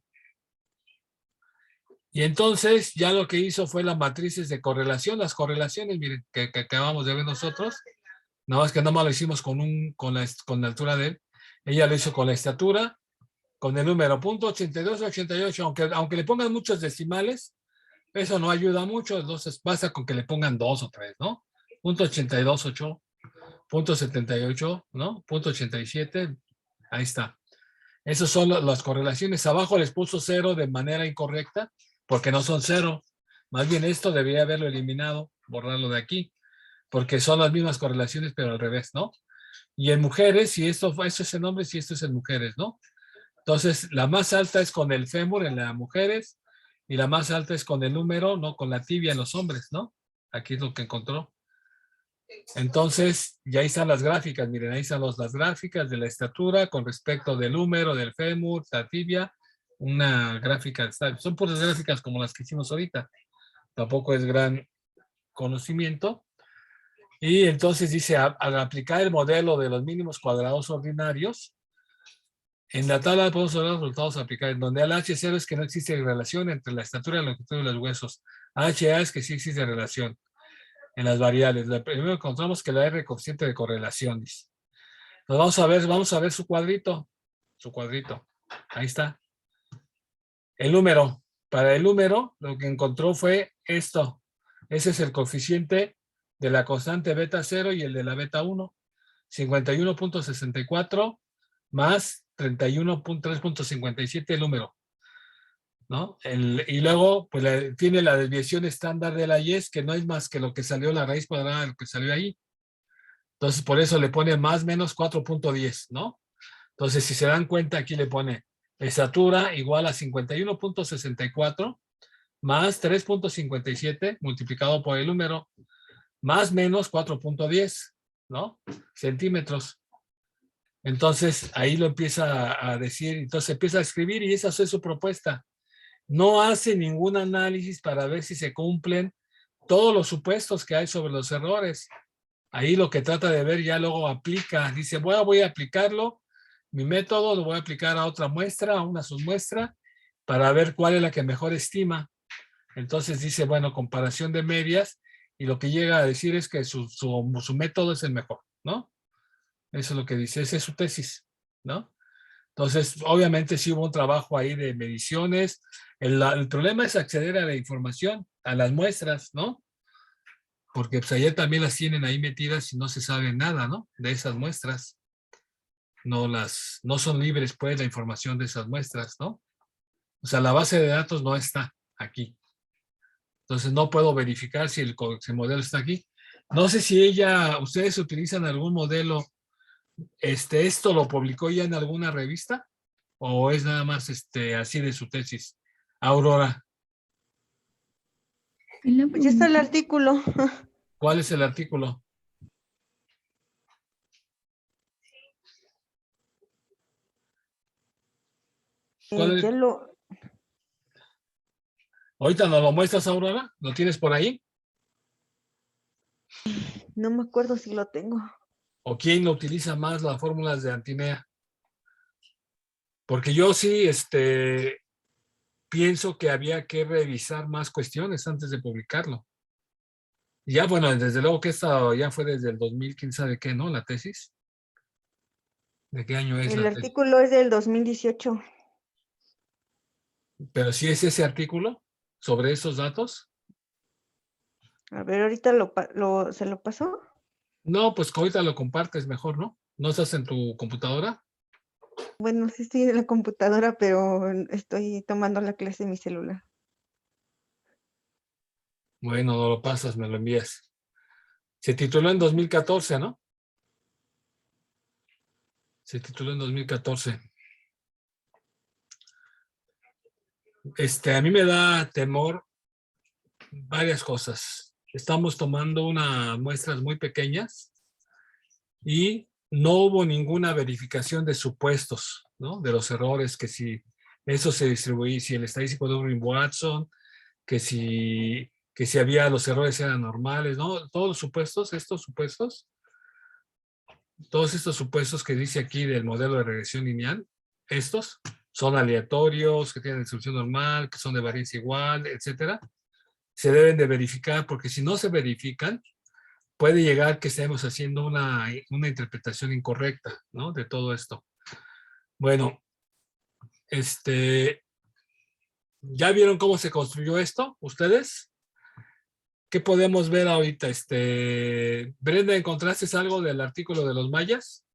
Y entonces ya lo que hizo fue las matrices de correlación, las correlaciones, miren, que acabamos de ver nosotros, nada más que no más lo hicimos con la altura de él. Ella lo hizo con la estatura, con el número .82 88, aunque le pongan muchos decimales, eso no ayuda mucho, entonces basta con que le pongan 2 o 3, ¿no? .82, 8, .78, ¿no? .87, ahí está. Esas son las correlaciones. Abajo les puso 0 de manera incorrecta, porque no son 0. Más bien esto debería haberlo eliminado, borrarlo de aquí, porque son las mismas correlaciones, pero al revés, ¿no? Y en mujeres, si esto es en hombres y esto es en mujeres, ¿no? Entonces, la más alta es con el fémur en las mujeres y la más alta es con el número, ¿no? Con la tibia en los hombres, ¿no? Aquí es lo que encontró. Entonces, ya ahí están las gráficas, miren, ahí están las gráficas de la estatura con respecto del número, del fémur, la tibia, una gráfica, son puras gráficas como las que hicimos ahorita, tampoco es gran conocimiento. Y entonces dice, al aplicar el modelo de los mínimos cuadrados ordinarios, en la tabla podemos ver los resultados a aplicar, en donde el H0 es que no existe relación entre la estatura, la longitud y los huesos. HA es que sí existe relación en las variables. Primero encontramos que la R coeficiente de correlación. Dice. Entonces vamos a ver su cuadrito. Ahí está. El número. Para el número, lo que encontró fue esto. Ese es el coeficiente de la constante beta 0 y el de la beta 1. 51.64 más 31.3.57 el número. ¿No? Y luego, pues tiene la desviación estándar de la Y, que no es más que lo que salió la raíz cuadrada de lo que salió ahí. Entonces, por eso le pone más menos 4.10, ¿no? Entonces, si se dan cuenta, aquí le pone estatura igual a 51.64 más 3.57 multiplicado por el número, más menos 4.10, ¿no? Centímetros. Entonces, ahí lo empieza a decir, entonces empieza a escribir y esa es su propuesta. No hace ningún análisis para ver si se cumplen todos los supuestos que hay sobre los errores. Ahí lo que trata de ver ya luego aplica. Dice, voy a aplicarlo, mi método lo voy a aplicar a otra muestra, a una submuestra, para ver cuál es la que mejor estima. Entonces dice, bueno, comparación de medias, y lo que llega a decir es que su método es el mejor, ¿no? Eso es lo que dice, esa es su tesis, ¿no? Entonces, obviamente sí hubo un trabajo ahí de mediciones. El problema es acceder a la información, a las muestras, ¿no? Porque pues allá también las tienen ahí metidas y no se sabe nada, ¿no? De esas muestras. No son libres, pues, la información de esas muestras, ¿no? O sea, la base de datos no está aquí. Entonces no puedo verificar si el modelo está aquí. No sé si ustedes utilizan algún modelo, esto lo publicó ya en alguna revista o es nada más así de su tesis. Aurora, Pues ya está el artículo. ¿cuál es el artículo? ¿Cuál es? Ahorita nos lo muestras, Aurora. ¿Lo tienes por ahí? No me acuerdo si lo tengo. ¿O quién utiliza más las fórmulas de Antinea? Porque yo sí pienso que había que revisar más cuestiones antes de publicarlo. Y ya, bueno, desde luego que esta ya fue desde el 2000, quién sabe qué, ¿no? La tesis. ¿De qué año es El la tesis? artículo es del 2018. Pero sí es ese artículo sobre esos datos. A ver, ahorita ¿se lo pasó? No, pues ahorita lo compartes mejor, ¿no? ¿No estás en tu computadora? Bueno, sí estoy en la computadora, pero estoy tomando la clase en mi celular. Bueno, no lo pasas, me lo envías. Se tituló en 2014, ¿no? Se tituló en 2014. A mí me da temor varias cosas. Estamos tomando unas muestras muy pequeñas y no hubo ninguna verificación de supuestos, ¿no? De los errores, que si eso se distribuía, si el estadístico de Urban-Watson, que si había los errores eran normales, ¿no? Todos los supuestos, todos estos supuestos que dice aquí del modelo de regresión lineal, estos son aleatorios, que tienen distribución normal, que son de varianza igual, etcétera, se deben de verificar, porque si no se verifican, puede llegar que estemos haciendo una interpretación incorrecta, ¿no? De todo esto. Bueno, ¿ya vieron cómo se construyó esto, ustedes? ¿Qué podemos ver ahorita? Brenda, ¿encontraste algo del artículo de los mayas?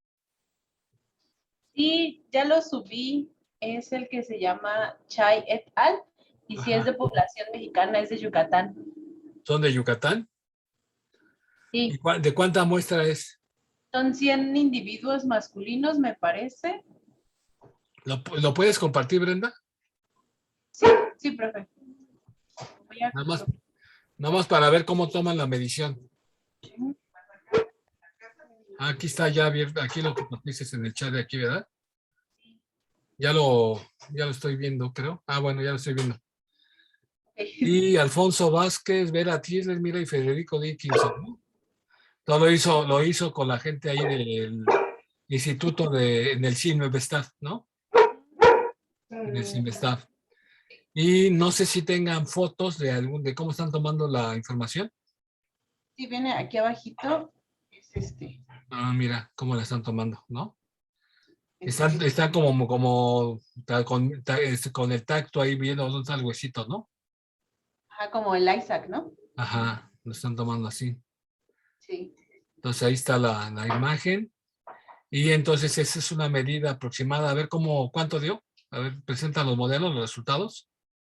Sí, ya lo subí. Es el que se llama Chai et al. Y si es de población mexicana, es de Yucatán. ¿Son de Yucatán? Sí, ¿De cuánta muestra es? son 100 individuos masculinos, me parece. ¿Lo puedes compartir, Brenda? Sí, sí, profe. Voy a- Nada más para ver cómo toman la medición. Aquí está ya abierto, aquí lo que dices en el chat de aquí, ¿verdad? Ya lo estoy viendo, creo. Ah, bueno, ya lo estoy viendo. Y Alfonso Vázquez, Vera Tisler, mira, y Federico Dickinson, ¿no? Todo lo hizo con la gente ahí del instituto en el CIMEVSTAF, ¿no? En el CIMEVSTAF. Y no sé si tengan fotos de cómo están tomando la información. Sí, viene aquí abajito. Es Ah, mira, cómo la están tomando, ¿no? Es Están con el tacto ahí viendo dónde está el huesito, ¿no? Ajá, como el Isaac, ¿no? Ajá, lo están tomando así. Sí. Entonces ahí está la imagen. Y entonces esa es una medida aproximada. A ver cuánto dio. A ver, presenta los modelos, los resultados.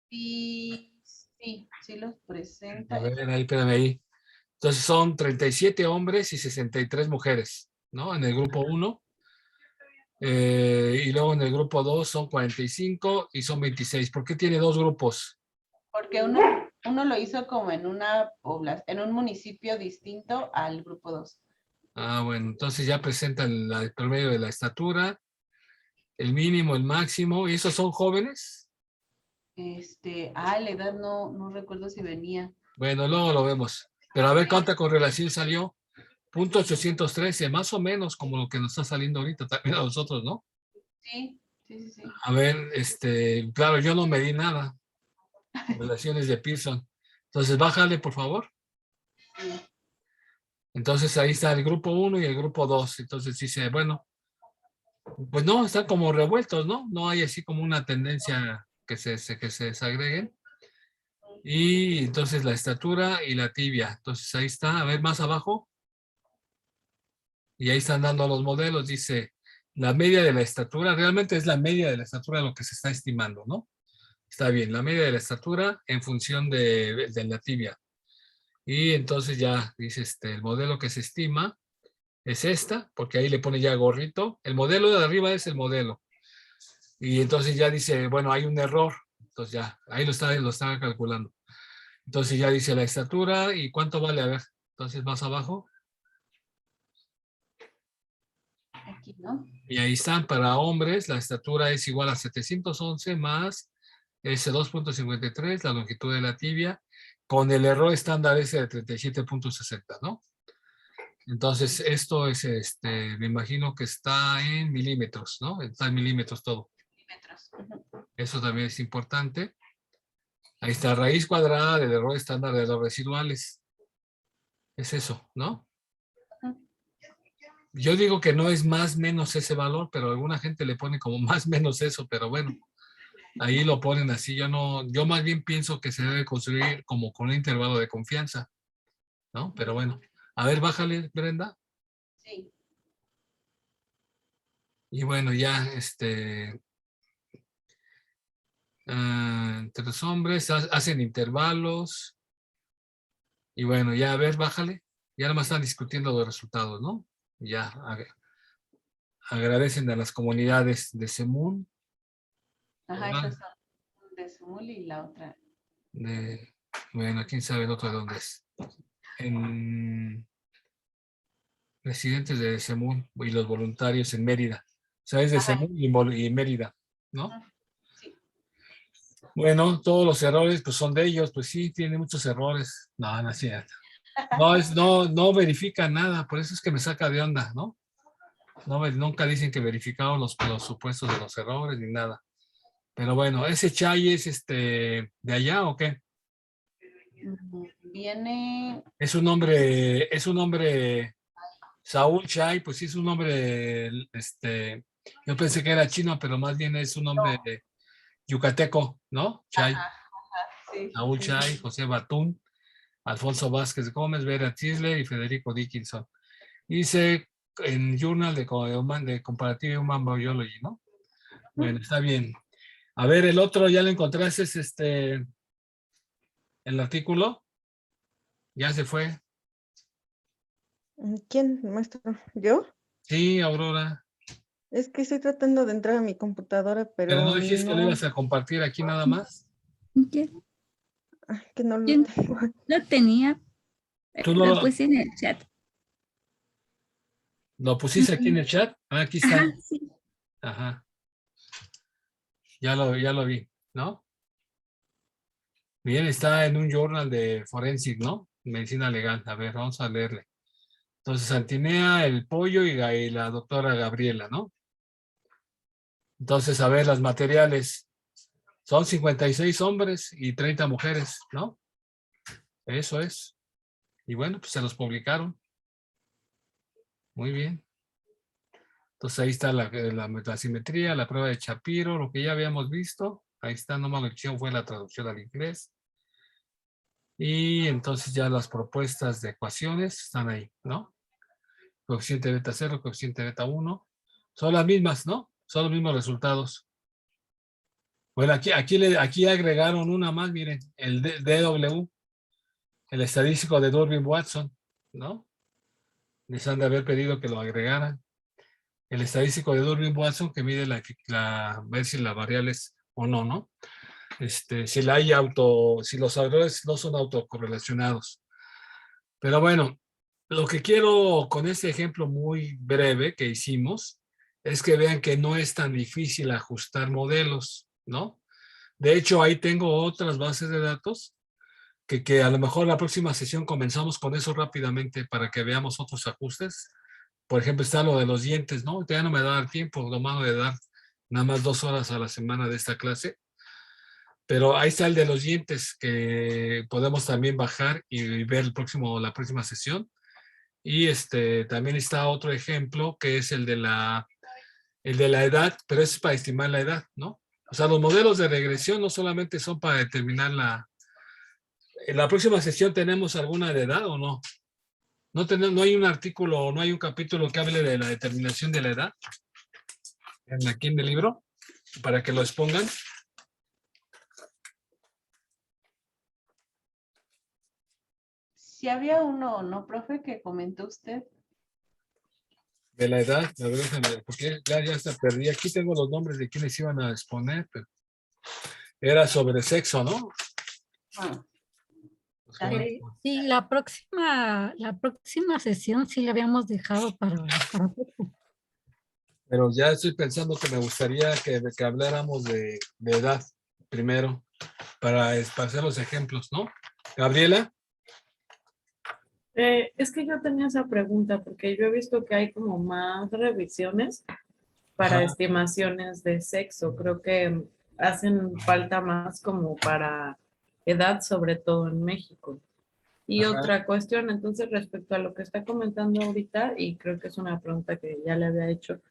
Sí, sí los presenta. A ver, ahí, espérame ahí. Entonces son 37 hombres y 63 mujeres, ¿no? En el grupo 1. Y luego en el grupo 2 son 45 y son 26. ¿Por qué tiene dos grupos? Porque uno lo hizo como en en un municipio distinto al grupo 2. Ah, bueno, entonces ya presenta el promedio de la estatura, el mínimo, el máximo. ¿Y esos son jóvenes? La edad no recuerdo si venía. Bueno, luego lo vemos. Pero a ver cuánta correlación salió. Punto 813, más o menos como lo que nos está saliendo ahorita también a nosotros, ¿no? Sí, sí, sí, sí. A ver, claro, yo no medí nada. Relaciones de Pearson. Entonces, bájale, por favor. Sí. Entonces, ahí está el grupo 1 y el grupo 2. Entonces, dice, bueno, pues no, están como revueltos, ¿no? No hay así como una tendencia que se desagreguen. Y entonces la estatura y la tibia. Entonces, ahí está. A ver, más abajo. Y ahí están dando los modelos. Dice, la media de la estatura, realmente es la media de la estatura lo que se está estimando, ¿no? Está bien, la media de la estatura en función de la tibia. Y entonces ya dice, el modelo que se estima es esta, porque ahí le pone ya gorrito. El modelo de arriba es el modelo. Y entonces ya dice, bueno, hay un error. Entonces ya, ahí lo está calculando. Entonces ya dice la estatura y cuánto vale, a ver. Entonces más abajo. Aquí, ¿no? Y ahí están, para hombres, la estatura es igual a 711 más ese 2.53, la longitud de la tibia, con el error estándar ese de 37.60, ¿no? Entonces, esto es, me imagino que está en milímetros, ¿no? Está en milímetros todo. Milímetros. Eso también es importante. Ahí está, raíz cuadrada del error estándar de los residuales. Es eso, ¿no? Yo digo que no es más menos ese valor, pero alguna gente le pone como más menos eso, pero bueno, ahí lo ponen así. Yo más bien pienso que se debe construir como con un intervalo de confianza, ¿no? Pero bueno, a ver, bájale, Brenda. Sí. Y bueno, ya, entre los hombres hacen intervalos. Y bueno, ya, a ver, bájale. Ya nada más están discutiendo los resultados, ¿no? Ya agradecen a las comunidades de Semun, Ajá, ¿verdad? esas son de Sumul y la otra. Bueno, quién sabe el otro de dónde es. En residentes de Semun y los voluntarios en Mérida. O sea, es de Ajá. Semun y Mérida, ¿no? Ujú. Sí. Bueno, todos los errores pues son de ellos, pues sí, tiene muchos errores. No, no es cierto. No verifica nada, por eso es que me saca de onda, ¿no? Nunca dicen que verificaron los supuestos de los errores ni nada. Pero bueno, ¿ese Chay es de allá o qué? Viene, Es un nombre, Saúl Chay, pues sí es un nombre, yo pensé que era chino, pero más bien es un nombre yucateco, ¿no? Chay, sí, Saúl sí, Chay, José Batún, Alfonso Vázquez Gómez, Vera Tisler y Federico Dickinson. Dice en Journal de Comparative Human Biology, ¿no? Bueno, está bien. A ver, el otro, ¿ya lo encontraste? Es el artículo. Ya se fue. ¿Quién, maestro? ¿Yo? Sí, Aurora. Es que estoy tratando de entrar a mi computadora, Pero no pero dijiste que lo no, ibas a compartir aquí nada más. que no lo Yo tengo. lo tenía, ¿Tú lo no puse en el chat. lo pusiste aquí en el chat? Ah, aquí está. Ajá, sí. Ajá. Ya lo vi, ¿no? Bien, está en un journal de Forensic, ¿no? Medicina legal. A ver, vamos a leerle. Entonces, Santinea, el pollo y la doctora Gabriela, ¿no? Entonces, a ver, las materiales. Son 56 hombres y 30 mujeres, ¿no? Eso es. Y bueno, pues se los publicaron. Muy bien. Entonces ahí está la simetría, la prueba de Shapiro, lo que ya habíamos visto. Ahí está, nomás la opción fue la traducción al inglés. Y entonces ya las propuestas de ecuaciones están ahí, ¿no? Coeficiente beta 0, coeficiente beta 1. Son las mismas, ¿no? Son los mismos resultados. Bueno, aquí agregaron una más, miren, el DW, el estadístico de Durbin-Watson, ¿no? Les han de haber pedido que lo agregaran. El estadístico de Durbin-Watson que mide ver si la variable es o no, ¿no? Si los errores no son autocorrelacionados. Pero bueno, lo que quiero con este ejemplo muy breve que hicimos es que vean que no es tan difícil ajustar modelos, ¿no? De hecho, ahí tengo otras bases de datos que a lo mejor la próxima sesión comenzamos con eso rápidamente para que veamos otros ajustes. Por ejemplo, está lo de los dientes, ¿no? Ya no me da el tiempo, lo malo de dar nada más 2 horas a la semana de esta clase. Pero ahí está el de los dientes que podemos también bajar y ver la próxima sesión. Y también está otro ejemplo que es el de la edad, pero es para estimar la edad, ¿no? O sea, los modelos de regresión no solamente son para determinar ¿En la próxima sesión tenemos alguna de edad o no? No hay un artículo, no hay un capítulo que hable de la determinación de la edad aquí en el libro para que lo expongan. si había uno, ¿no, profe, que comentó usted? De la edad, a ver, déjame, porque ya se perdí. Aquí tengo los nombres de quienes iban a exponer, pero era sobre sexo, ¿no? Ah, Pues que van- Sí, la próxima sesión sí la habíamos dejado para poco. Pero ya estoy pensando que me gustaría que habláramos de edad primero para hacer los ejemplos, ¿no? Gabriela. Es que yo tenía esa pregunta porque yo he visto que hay como más revisiones para Ajá. estimaciones de sexo. Creo que hacen falta más como para edad, sobre todo en México. Y Ajá. otra cuestión, entonces, respecto a lo que está comentando ahorita, y creo que es una pregunta que ya le había hecho,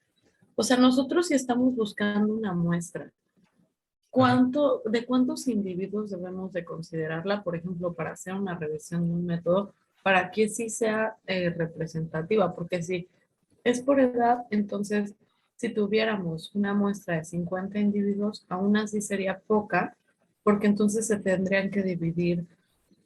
o sea, nosotros si estamos buscando una muestra, ¿de cuántos individuos debemos de considerarla, por ejemplo, para hacer una revisión de un método, para que sí sea representativa? Porque si es por edad, entonces, si tuviéramos una muestra de 50 individuos, aún así sería poca, porque entonces se tendrían que dividir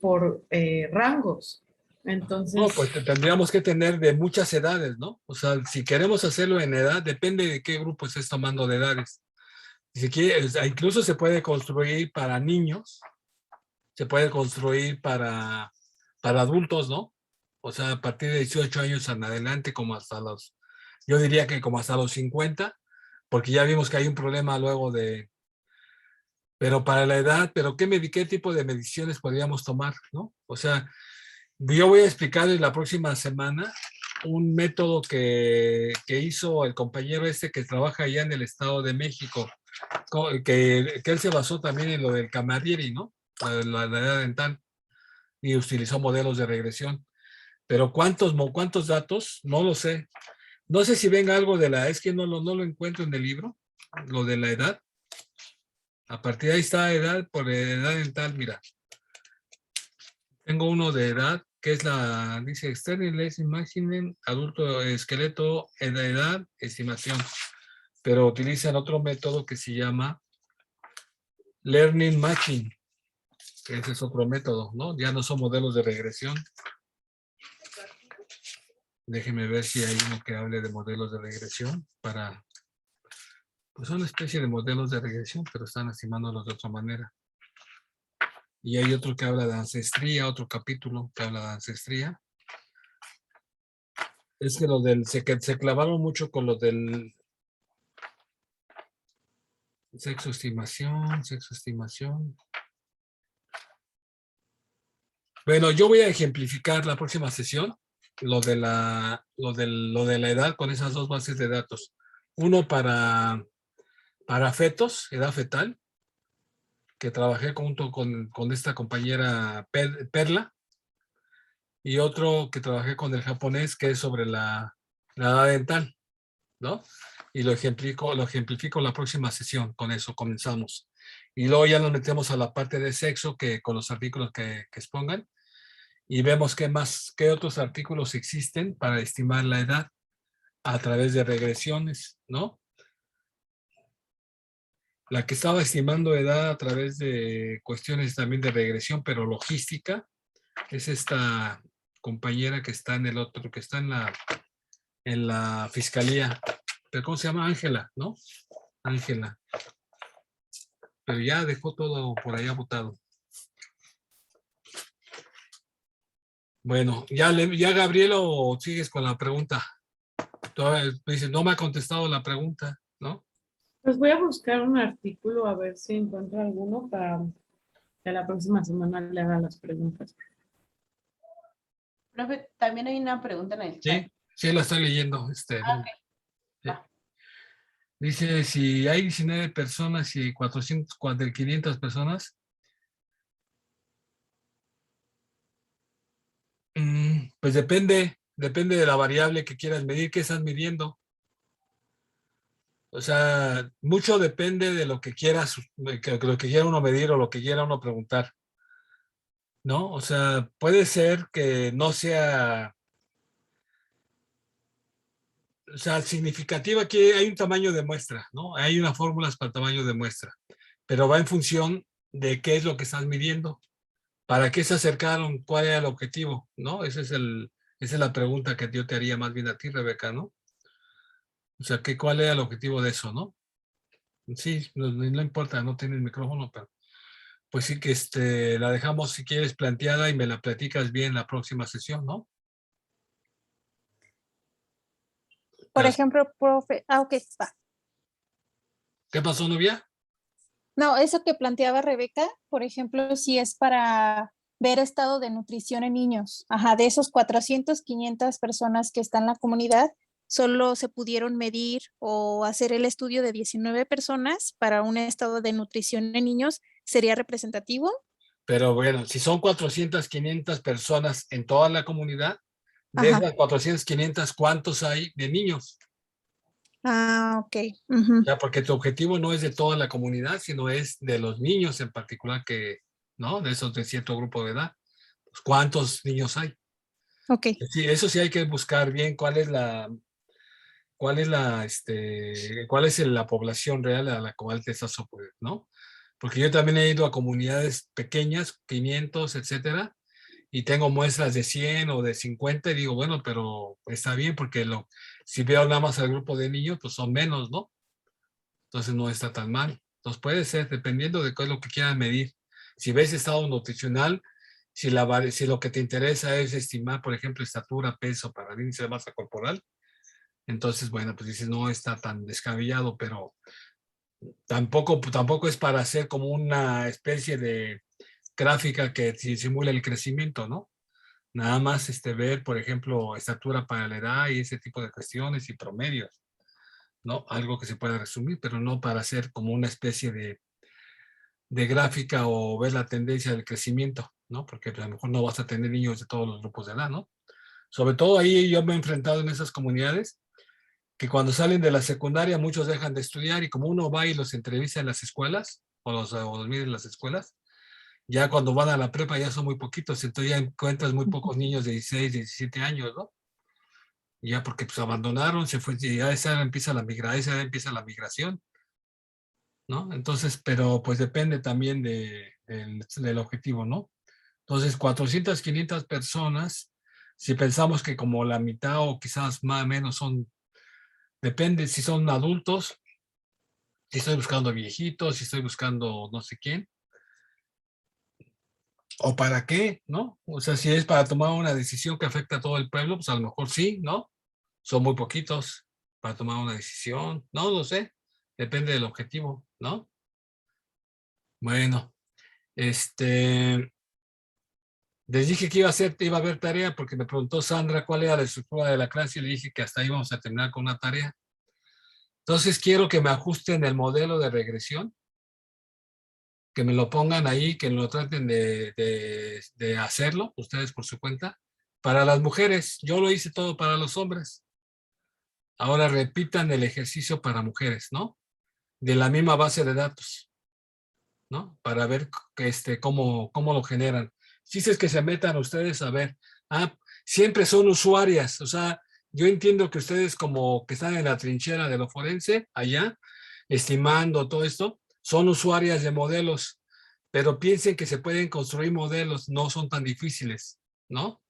por rangos. Entonces, No, pues tendríamos que tener de muchas edades, ¿no? O sea, si queremos hacerlo en edad, depende de qué grupo estés tomando de edades. Si quieres, incluso se puede construir para niños, se puede construir para adultos, ¿no? O sea, a partir de 18 años en adelante, yo diría que como hasta los 50, porque ya vimos que hay un problema luego pero para la edad, pero ¿qué tipo de mediciones podríamos tomar, no? O sea, yo voy a explicarles la próxima semana un método que hizo el compañero que trabaja allá en el Estado de México, que él se basó también en lo del Camarieri, ¿no? La edad dental, y utilizó modelos de regresión. Pero ¿cuántos datos? No lo sé. No sé si venga algo es que no lo encuentro en el libro, lo de la edad. A partir de ahí está edad por edad dental, mira. Tengo uno de edad, que es dice External Imaging, adulto, esqueleto, edad, estimación. Pero utilizan otro método que se llama Learning Matching. Ese es otro método, ¿no? Ya no son modelos de regresión. Déjenme ver si hay uno que hable de modelos de regresión pues son una especie de modelos de regresión, pero están estimándolos de otra manera. Y hay otro que habla de ancestría, otro capítulo que habla de ancestría. Es que se clavaron mucho con lo del sexo estimación. Bueno, yo voy a ejemplificar la próxima sesión lo de la edad con esas dos bases de datos. Uno para fetos, edad fetal, que trabajé junto con esta compañera Perla, y otro que trabajé con el japonés, que es sobre la edad dental, ¿no? Y lo ejemplifico en la próxima sesión, con eso comenzamos. Y luego ya nos metemos a la parte de sexo, que con los artículos que expongan, y vemos qué otros artículos existen para estimar la edad a través de regresiones, ¿no? La que estaba estimando edad a través de cuestiones también de regresión, pero logística, es esta compañera que está que está en la fiscalía. ¿Pero cómo se llama? Ángela, ¿no? Ángela. Pero ya dejó todo por allá botado. Bueno, ¿ya Gabriel o sigues con la pregunta? Todavía dice, no me ha contestado la pregunta, ¿no? pues voy a buscar un artículo a ver si encuentro alguno para que la próxima semana le haga las preguntas. Profe, también hay una pregunta en el chat. Sí, la estoy leyendo. Ok. Sí. Dice, si hay 19 personas y 500 personas, pues depende de la variable que quieras medir, qué estás midiendo. O sea, mucho depende de lo que quieras, lo que quiera uno medir o lo que quiera uno preguntar, ¿no? O sea, puede ser que no sea, o sea, significativa. Aquí hay un tamaño de muestra, ¿no? Hay unas fórmulas para tamaño de muestra, pero va en función de qué es lo que estás midiendo, para qué se acercaron, cuál era el objetivo, ¿no? Esa es la pregunta que yo te haría más bien a ti, Rebeca, ¿no? O sea, ¿cuál era el objetivo de eso, no? Sí, no importa, no tiene el micrófono, pero pues sí que la dejamos, si quieres, planteada y me la platicas bien la próxima sesión, ¿no? Por Gracias. ejemplo, profe, ok, va. ¿Qué pasó, novia? No, eso que planteaba Rebeca, por ejemplo, si es para ver estado de nutrición en niños. Ajá, de esos 400, 500 personas que están en la comunidad, solo se pudieron medir o hacer el estudio de 19 personas para un estado de nutrición en niños. ¿Sería representativo? Pero bueno, si son 400, 500 personas en toda la comunidad, de Ajá. esas 400, 500, ¿cuántos hay de niños? Ah, ok. Ujú. Ya, porque tu objetivo no es de toda la comunidad, sino es de los niños en particular ¿no? De esos de cierto grupo de edad. Pues, ¿cuántos niños hay? Ok. Sí, eso sí hay que buscar bien cuál es la población real a la cual te estás oponiendo, ¿no? Porque yo también he ido a comunidades pequeñas, 500, etcétera, y tengo muestras de 100 o de 50 y digo, bueno, pero está bien porque si veo nada más al grupo de niños, pues son menos, ¿no? Entonces no está tan mal. Entonces puede ser, dependiendo de qué es lo que quieran medir. Si ves estado nutricional, si lo que te interesa es estimar, por ejemplo, estatura, peso para el índice de masa corporal, entonces, bueno, pues dices, no está tan descabellado, pero tampoco es para hacer como una especie de gráfica que simule el crecimiento, ¿no? Nada más ver, por ejemplo, estatura para la edad y ese tipo de cuestiones y promedios, ¿no? Algo que se pueda resumir, pero no para hacer como una especie de gráfica o ver la tendencia del crecimiento, ¿no? Porque pues, a lo mejor no vas a tener niños de todos los grupos de edad, ¿no? Sobre todo ahí yo me he enfrentado en esas comunidades que cuando salen de la secundaria muchos dejan de estudiar y como uno va y los entrevista en las escuelas o los mide en las escuelas, ya cuando van a la prepa ya son muy poquitos, entonces ya encuentras muy pocos niños de 16, 17 años, ¿no? Y ya porque pues abandonaron, se fue, y ya esa edad empieza la migración, ¿no? Entonces, pero pues depende también del objetivo, ¿no? Entonces, 400, 500 personas, si pensamos que como la mitad o quizás más o menos depende si son adultos, si estoy buscando viejitos, si estoy buscando no sé quién, o para qué, ¿no? O sea, si es para tomar una decisión que afecta a todo el pueblo, pues a lo mejor sí, ¿no? Son muy poquitos para tomar una decisión, no lo sé, depende del objetivo, ¿no? Bueno, les dije que iba a haber tarea porque me preguntó Sandra cuál era la estructura de la clase y le dije que hasta ahí vamos a terminar con una tarea. Entonces quiero que me ajusten el modelo de regresión, que me lo pongan ahí, que lo traten de hacerlo, ustedes por su cuenta. Para las mujeres, yo lo hice todo para los hombres. Ahora repitan el ejercicio para mujeres, ¿no? De la misma base de datos, ¿no? Para ver cómo lo generan. Si es que se metan ustedes a ver, siempre son usuarias, o sea, yo entiendo que ustedes como que están en la trinchera de lo forense, allá, estimando todo esto, son usuarias de modelos, pero piensen que se pueden construir modelos, no son tan difíciles, ¿no?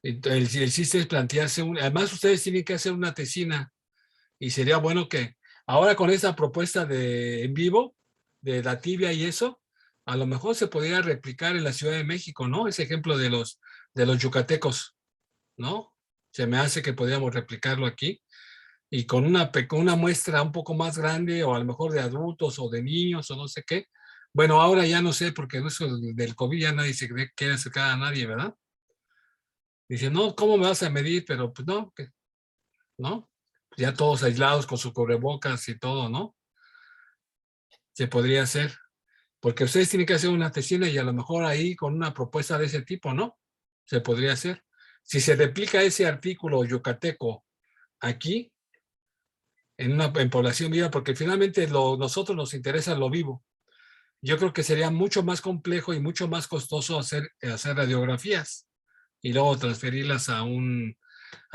El chiste es plantearse, además ustedes tienen que hacer una tesina, y sería bueno que ahora con esa propuesta de en vivo, de la tibia y eso, a lo mejor se podría replicar en la Ciudad de México, ¿no? Ese ejemplo de los yucatecos, ¿no? Se me hace que podríamos replicarlo aquí y con una muestra un poco más grande o a lo mejor de adultos o de niños o no sé qué. Bueno, ahora ya no sé porque eso del COVID ya nadie se quiere acercar a nadie, ¿verdad? Dice, no, ¿cómo me vas a medir? Pero pues no, ¿no? Ya todos aislados con sus cubrebocas y todo, ¿no? Se podría hacer, porque ustedes tienen que hacer una tesina y a lo mejor ahí con una propuesta de ese tipo, ¿no? Se podría hacer. Si se replica ese artículo yucateco aquí, en población viva, porque finalmente nosotros nos interesa lo vivo. Yo creo que sería mucho más complejo y mucho más costoso hacer radiografías y luego transferirlas a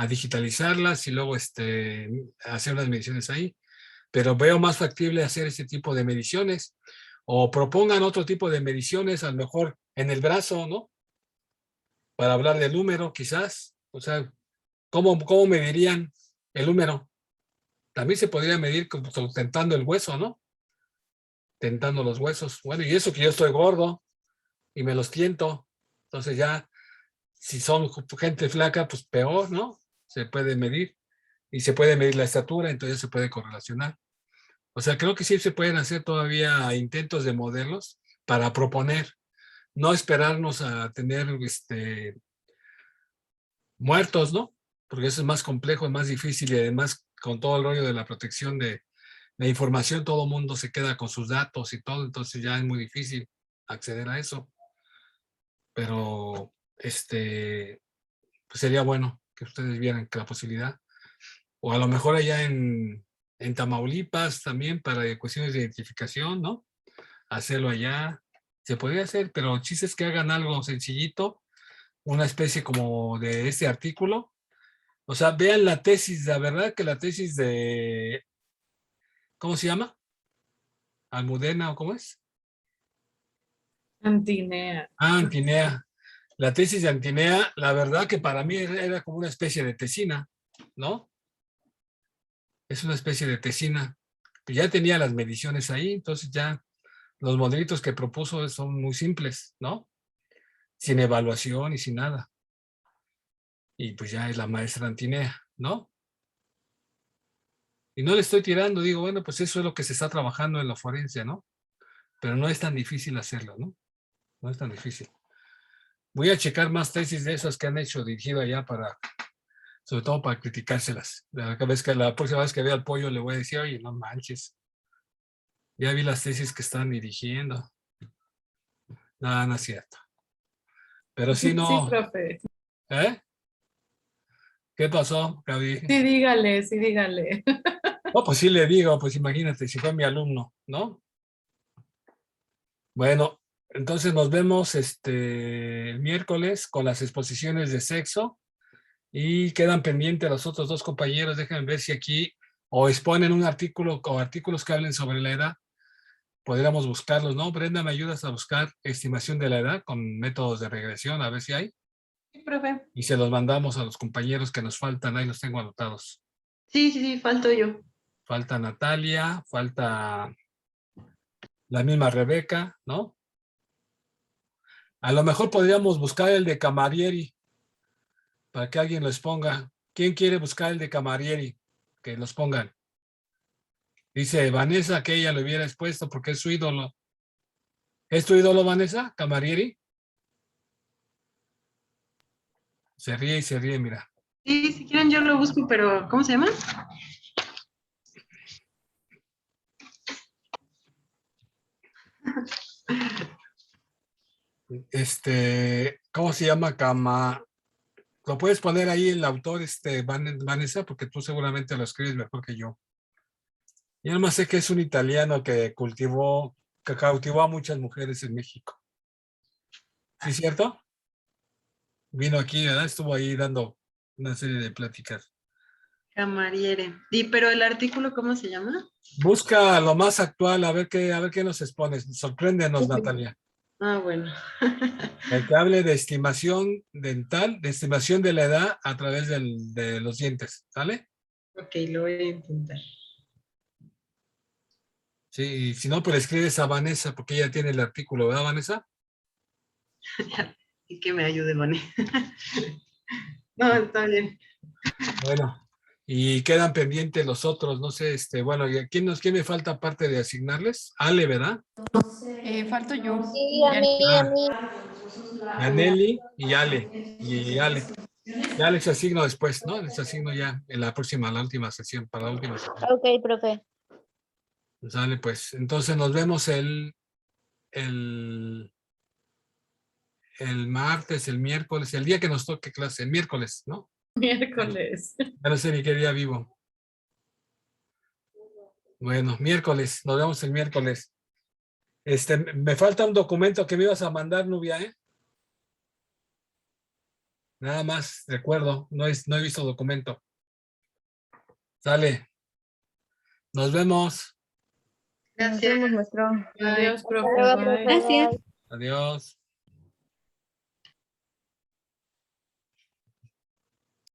digitalizarlas y luego hacer las mediciones ahí. Pero veo más factible hacer ese tipo de mediciones o propongan otro tipo de mediciones, a lo mejor en el brazo, ¿no? Para hablar del húmero, quizás. O sea, ¿cómo medirían el húmero? También se podría medir tentando el hueso, ¿no? Tentando los huesos. Bueno, y eso que yo estoy gordo y me los tiento. Entonces ya, si son gente flaca, pues peor, ¿no? Se puede medir. Y se puede medir la estatura, entonces se puede correlacionar. O sea, creo que sí se pueden hacer todavía intentos de modelos para proponer, no esperarnos a tener muertos, ¿no? Porque eso es más complejo, es más difícil y además con todo el rollo de la protección de la información, todo el mundo se queda con sus datos y todo, entonces ya es muy difícil acceder a eso. Pero pues sería bueno que ustedes vieran la posibilidad. O a lo mejor allá en Tamaulipas también para cuestiones de identificación, ¿no? Hacerlo allá. Se podría hacer, pero el chiste es que hagan algo sencillito, una especie como de este artículo. O sea, vean la tesis, la verdad que la tesis de, ¿cómo se llama? Almudena, ¿o cómo es? Antinea. Antinea. La tesis de Antinea, la verdad que para mí era como una especie de tesina, ¿no? Es una especie de tesina. Ya tenía las mediciones ahí, entonces ya los modelitos que propuso son muy simples, ¿no? Sin evaluación y sin nada. Y pues ya es la maestra Antinea, ¿no? Y no le estoy tirando, digo, bueno, pues eso es lo que se está trabajando en la forense, ¿no? Pero no es tan difícil hacerlo, ¿no? No es tan difícil. Voy a checar más tesis de esas que han hecho dirigido allá para, sobre todo para criticárselas. La próxima vez que vea al pollo le voy a decir, oye, no manches. Ya vi las tesis que están dirigiendo. No, no es cierto. Pero sí, Sí, no. profe. ¿Eh? ¿Qué pasó, Gaby? Sí, dígale, sí, dígale. No, pues sí le digo, pues imagínate, si fue mi alumno, ¿no? Bueno, entonces nos vemos el miércoles con las exposiciones de sexo y quedan pendientes los otros dos compañeros. Déjenme ver si aquí o exponen un artículo o artículos que hablen sobre la edad. Podríamos buscarlos, ¿no? Brenda, ¿me ayudas a buscar estimación de la edad con métodos de regresión? A ver si hay. Sí, profe. Y se los mandamos a los compañeros que nos faltan. Ahí los tengo anotados. Sí, falto yo. Falta Natalia, falta la misma Rebeca, ¿no? A lo mejor podríamos buscar el de Camarieri para que alguien los ponga. ¿Quién quiere buscar el de Camarieri? Que los pongan. Dice Vanessa que ella lo hubiera expuesto porque es su ídolo. ¿Es tu ídolo, Vanessa? ¿Camarieri? Se ríe y se ríe, mira. Sí, si quieren yo lo busco, pero ¿cómo se llama? ¿Cómo se llama? Lo puedes poner ahí el autor, Vanessa, porque tú seguramente lo escribes mejor que yo. Yo nomás sé que es un italiano que cautivó a muchas mujeres en México. ¿Sí es cierto? Vino aquí, ¿verdad? Estuvo ahí dando una serie de pláticas. Camariere. Pero el artículo, ¿cómo se llama? Busca lo más actual, a ver qué nos expones. Sorpréndenos, Natalia. Ah, bueno. El que hable de estimación dental, de estimación de la edad a través de los dientes, ¿sale? Ok, lo voy a intentar. Sí, y si no, pues escribes a Vanessa, porque ella tiene el artículo, ¿verdad, Vanessa? Y que me ayude, Vane. No, está bien. Bueno, y quedan pendientes los otros, no sé, bueno, ¿y quién me falta aparte de asignarles? Ale, ¿verdad? Falto yo. Sí, a mí, a mí. Yaneli y Ale. Y Ale. Ya les asigno después, ¿no? Les asigno ya en la última sesión, para la última sesión. Ok, profe. Sale, pues. Entonces nos vemos el martes, el miércoles, el día que nos toque clase, el miércoles, ¿no? Miércoles. Ya no sé ni qué día vivo. Bueno, miércoles, nos vemos el miércoles. Me falta un documento que me ibas a mandar, Nubia, ¿eh? Nada más, recuerdo, no he visto documento. Sale. Nos vemos. Gracias. Nos vemos, maestro. Adiós, profe. Luego, Bye. profe. Gracias. Adiós.